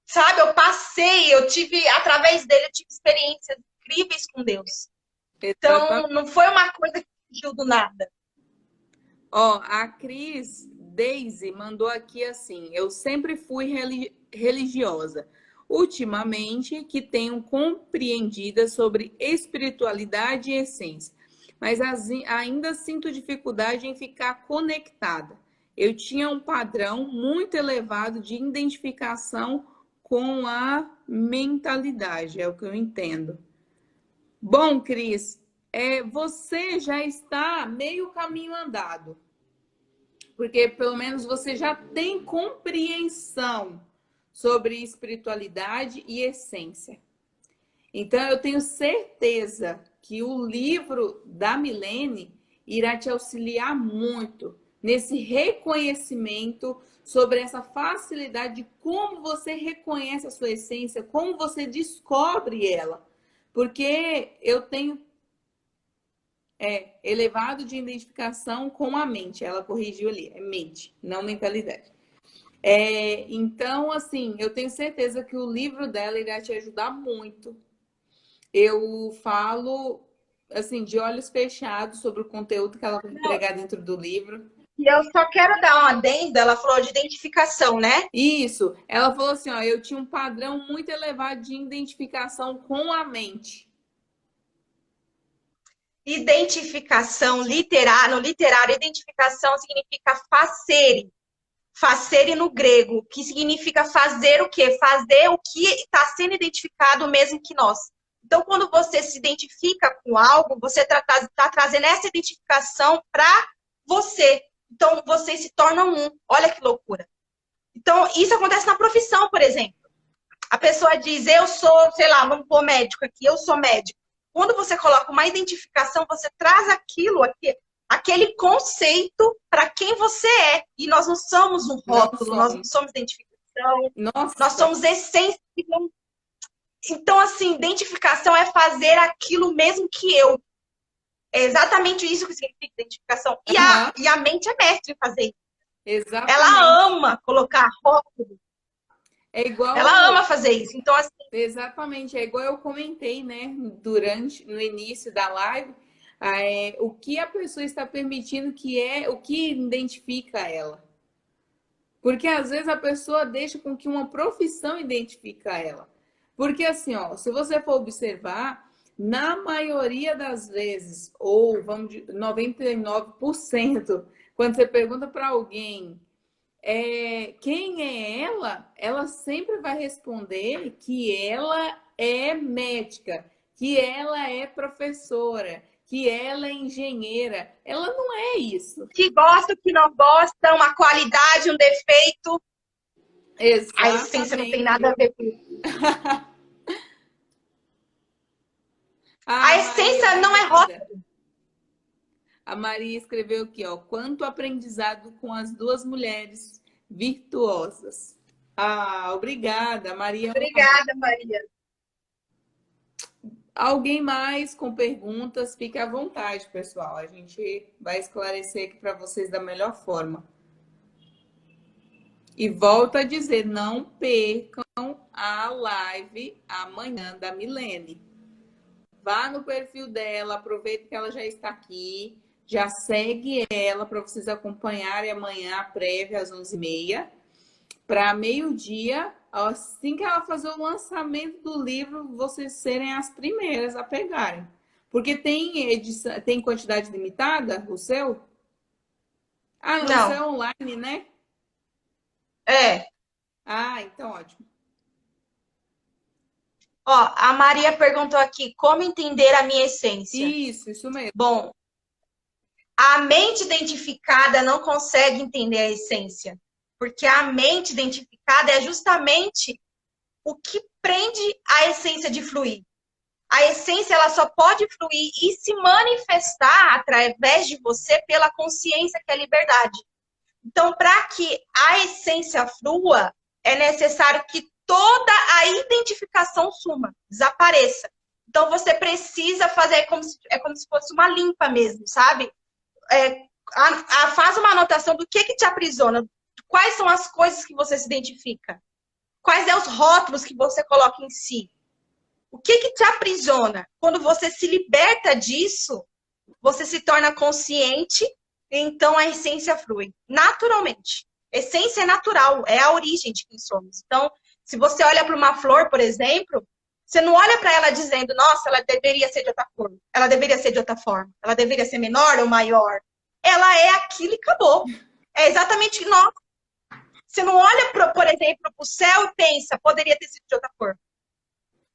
[SPEAKER 1] sabe, eu passei, eu tive, através dele, eu tive experiências incríveis com Deus. Então,
[SPEAKER 2] Exatamente.
[SPEAKER 1] não foi uma coisa que surgiu do nada.
[SPEAKER 2] Ó, a Cris Daisy mandou aqui assim: eu sempre fui religiosa. Ultimamente, que tenho compreendida sobre espiritualidade e essência, mas ainda sinto dificuldade em ficar conectada. Eu tinha um padrão muito elevado de identificação com a mentalidade, é o que eu entendo. Bom, Cris, você já está meio caminho andado, porque pelo menos você já tem compreensão sobre espiritualidade e essência. Então, eu tenho certeza que o livro da Milene irá te auxiliar muito nesse reconhecimento sobre essa facilidade de como você reconhece a sua essência, como você descobre ela. Porque eu tenho elevado de identificação com a mente. Ela corrigiu ali, é mente, não mentalidade. Então, assim, eu tenho certeza que o livro dela irá te ajudar muito. Eu falo, assim, de olhos fechados sobre o conteúdo que ela vai entregar dentro do livro.
[SPEAKER 1] E eu só quero dar uma adenda, ela falou de identificação, né?
[SPEAKER 2] Isso, ela falou assim, ó, eu tinha um padrão muito elevado de identificação com a mente.
[SPEAKER 1] Identificação literária, no literário, identificação significa facere. Facere no grego, que significa fazer o quê? Fazer o que está sendo identificado mesmo que nós. Então, quando você se identifica com algo, você está trazendo essa identificação para você. Então, vocês se tornam um. Olha que loucura. Então, isso acontece na profissão, por exemplo. A pessoa diz, eu sou, sei lá, vamos pôr médico aqui, eu sou médico. Quando você coloca uma identificação, você traz aquilo, aquele conceito para quem você é. E nós não somos um
[SPEAKER 2] Não
[SPEAKER 1] rótulo, nós não
[SPEAKER 2] somos.
[SPEAKER 1] somos identificação, nós
[SPEAKER 2] Nossa,
[SPEAKER 1] somos essência. Então, assim, identificação é fazer aquilo mesmo que eu. É exatamente isso que significa identificação.
[SPEAKER 2] uhum,
[SPEAKER 1] E a mente é mestre em fazer isso. Ela
[SPEAKER 2] exatamente.
[SPEAKER 1] ama colocar rótulo,
[SPEAKER 2] É
[SPEAKER 1] ela
[SPEAKER 2] igual,
[SPEAKER 1] ama fazer isso. Então, assim,
[SPEAKER 2] exatamente, é igual eu comentei, né, no início da live, o que a pessoa está permitindo que é o que identifica ela. Porque às vezes a pessoa deixa com que uma profissão identifica ela. Porque assim, ó, se você for observar, na maioria das vezes, ou vamos de 99%, quando você pergunta para alguém quem é ela sempre vai responder que ela é médica, que ela é professora, que ela é engenheira. Ela não é isso.
[SPEAKER 1] que gosta, que não gosta, uma qualidade, um defeito. A essência não tem
[SPEAKER 2] Exatamente.
[SPEAKER 1] nada a ver com isso.
[SPEAKER 2] Ah,
[SPEAKER 1] A
[SPEAKER 2] Maria,
[SPEAKER 1] essência não é
[SPEAKER 2] obrigada.
[SPEAKER 1] rótulo.
[SPEAKER 2] A Maria escreveu aqui, ó, quanto aprendizado com as duas mulheres virtuosas. Ah, obrigada, Maria.
[SPEAKER 1] Obrigada, Maria.
[SPEAKER 2] Alguém mais com perguntas? Fique à vontade, pessoal. A gente vai esclarecer aqui para vocês da melhor forma. E volto a dizer, não percam a live amanhã da Milene. Vá no perfil dela, aproveita que ela já está aqui, já segue ela para vocês acompanharem amanhã a prévia às 11h30. Para meio-dia, assim que ela fazer o lançamento do livro, vocês serem as primeiras a pegarem. Porque tem edição, tem quantidade limitada, o seu? Ah, o seu
[SPEAKER 1] Não.
[SPEAKER 2] é online, né?
[SPEAKER 1] É.
[SPEAKER 2] Ah, então ótimo.
[SPEAKER 1] Ó, a Maria perguntou aqui, como entender a minha essência?
[SPEAKER 2] Isso mesmo.
[SPEAKER 1] Bom, a mente identificada não consegue entender a essência. Porque a mente identificada é justamente o que prende a essência de fluir. A essência ela só pode fluir e se manifestar através de você pela consciência que é liberdade. Então, para que a essência flua, é necessário que toda a identificação suma, desapareça. Então, você precisa fazer, é como se fosse uma limpa mesmo, sabe? Faz uma anotação do que te aprisiona, quais são as coisas que você se identifica, quais são os rótulos que você coloca em si. O que te aprisiona? Quando você se liberta disso, você se torna consciente, então a essência flui naturalmente. Essência é natural, é a origem de quem somos. Então, se você olha para uma flor, por exemplo, você não olha para ela dizendo, nossa, ela deveria ser de outra cor, ela deveria ser de outra forma, ela deveria ser menor ou maior. Ela é aquilo e acabou. É exatamente nós. Você não olha, por exemplo, para o céu e pensa, poderia ter sido de outra cor.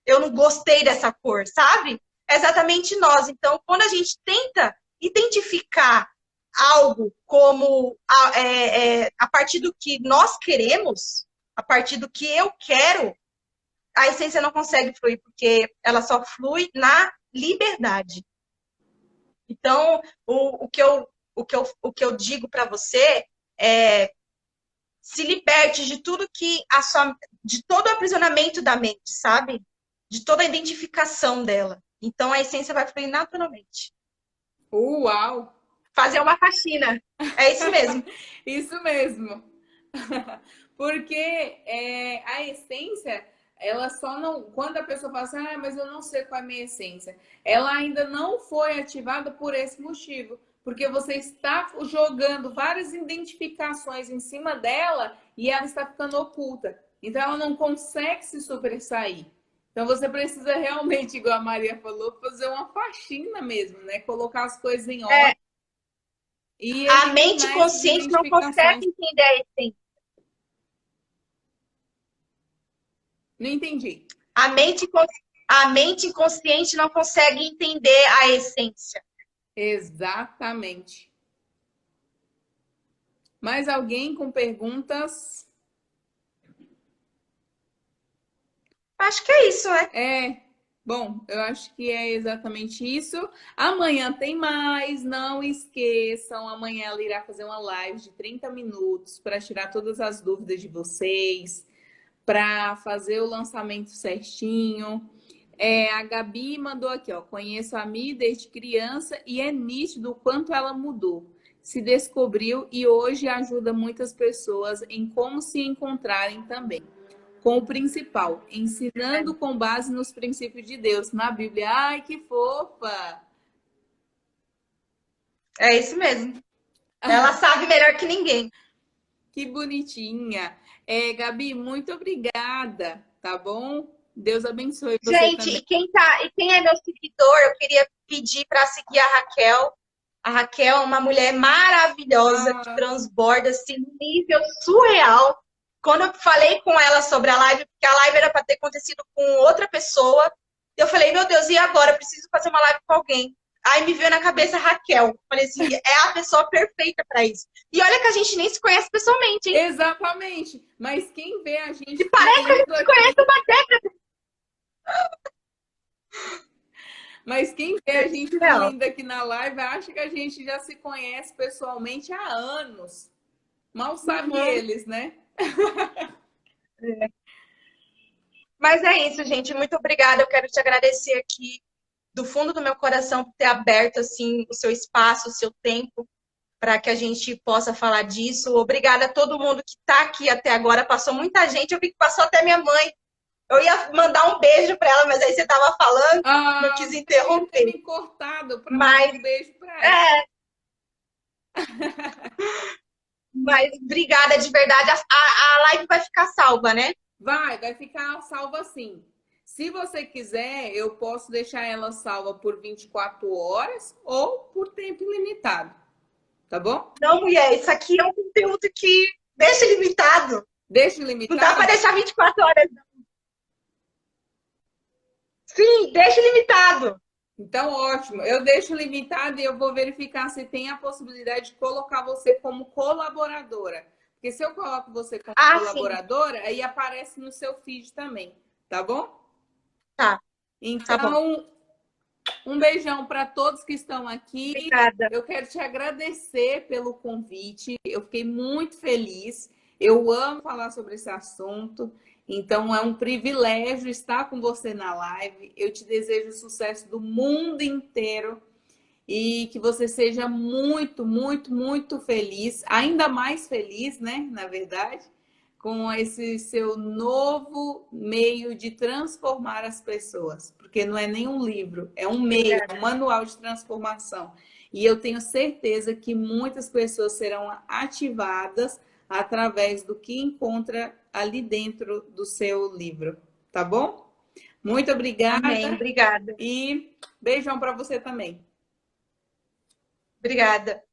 [SPEAKER 1] Eu não gostei dessa cor, sabe? É exatamente nós. Então, quando a gente tenta identificar algo como a partir do que nós queremos, a partir do que eu quero, a essência não consegue fluir, porque ela só flui na liberdade. Então, o que eu digo para você é se liberte de tudo de todo o aprisionamento da mente, sabe? De toda a identificação dela. Então a essência vai fluir naturalmente.
[SPEAKER 2] Uau!
[SPEAKER 1] Fazer uma faxina. É isso mesmo.
[SPEAKER 2] Isso mesmo. Porque a essência, ela só não. Quando a pessoa fala assim, mas eu não sei qual é a minha essência, ela ainda não foi ativada por esse motivo. Porque você está jogando várias identificações em cima dela e ela está ficando oculta. Então ela não consegue se sobressair. Então você precisa realmente, igual a Maria falou, fazer uma faxina mesmo, né? Colocar as coisas em ordem. E
[SPEAKER 1] a mente consciente não consegue entender a essência.
[SPEAKER 2] Não entendi.
[SPEAKER 1] A mente consciente não consegue entender a essência.
[SPEAKER 2] Exatamente. Mais alguém com perguntas?
[SPEAKER 1] Acho que é isso, né?
[SPEAKER 2] Bom, eu acho que é exatamente isso. Amanhã tem mais, não esqueçam. Amanhã ela irá fazer uma live de 30 minutos para tirar todas as dúvidas de vocês, para fazer o lançamento certinho. A Gabi mandou aqui, ó. Conheço a Mi desde criança e é nítido o quanto ela mudou. Se descobriu e hoje ajuda muitas pessoas em como se encontrarem também. Com o principal, ensinando com base nos princípios de Deus, na Bíblia. Ai, que fofa!
[SPEAKER 1] É isso mesmo. Ela sabe melhor que ninguém.
[SPEAKER 2] Que bonitinha. Gabi, muito obrigada, tá bom? Deus abençoe você
[SPEAKER 1] gente,
[SPEAKER 2] também.
[SPEAKER 1] E quem é meu seguidor, eu queria pedir para seguir a Raquel. A Raquel é uma mulher maravilhosa, que transborda assim, nível surreal. Quando eu falei com ela sobre a live, porque a live era para ter acontecido com outra pessoa, eu falei, meu Deus, e agora? Eu preciso fazer uma live com alguém. Aí me veio na cabeça a Raquel. Falei assim, é a pessoa perfeita para isso. E olha que a gente nem se conhece pessoalmente, hein?
[SPEAKER 2] Exatamente. Mas quem vê a gente...
[SPEAKER 1] E parece que a gente se conhece uma década.
[SPEAKER 2] Mas quem vê a gente linda aqui na live acha que a gente já se conhece pessoalmente há anos. Mal sabem eles, né?
[SPEAKER 1] Mas é isso, gente. Muito obrigada. Eu quero te agradecer aqui do fundo do meu coração por ter aberto assim o seu espaço, o seu tempo, para que a gente possa falar disso. Obrigada a todo mundo que está aqui até agora. Passou muita gente. Eu vi que passou até minha mãe. Eu ia mandar um beijo para ela, mas aí você estava falando, não quis interromper.
[SPEAKER 2] Eu me cortado para mandar um beijo para ela.
[SPEAKER 1] Mas obrigada de verdade. A live vai ficar salva, né?
[SPEAKER 2] Vai ficar salva sim. Se você quiser, eu posso deixar ela salva por 24 horas ou por tempo ilimitado. Tá bom?
[SPEAKER 1] Não, mulher, isso aqui é um conteúdo que deixa limitado.
[SPEAKER 2] Deixa limitado?
[SPEAKER 1] Não dá para deixar 24 horas, não. Sim, deixa limitado.
[SPEAKER 2] Então, ótimo. Eu deixo limitado e eu vou verificar se tem a possibilidade de colocar você como colaboradora. Porque se eu coloco você como colaboradora, sim, aí aparece no seu feed também. Tá bom?
[SPEAKER 1] Tá. Tá bom.
[SPEAKER 2] Então, um beijão para todos que estão aqui.
[SPEAKER 1] Obrigada.
[SPEAKER 2] Eu quero te agradecer pelo convite. Eu fiquei muito feliz. Eu amo falar sobre esse assunto. Então, é um privilégio estar com você na live. Eu te desejo sucesso do mundo inteiro e que você seja muito, muito, muito feliz, ainda mais feliz, né? Na verdade, com esse seu novo meio de transformar as pessoas, porque não é nem um livro, é um meio,
[SPEAKER 1] Obrigada.
[SPEAKER 2] um manual de transformação. E eu tenho certeza que muitas pessoas serão ativadas através do que encontra ali dentro do seu livro, tá bom? Muito
[SPEAKER 1] Amém.
[SPEAKER 2] obrigada
[SPEAKER 1] Obrigada.
[SPEAKER 2] e beijão para você também.
[SPEAKER 1] Obrigada.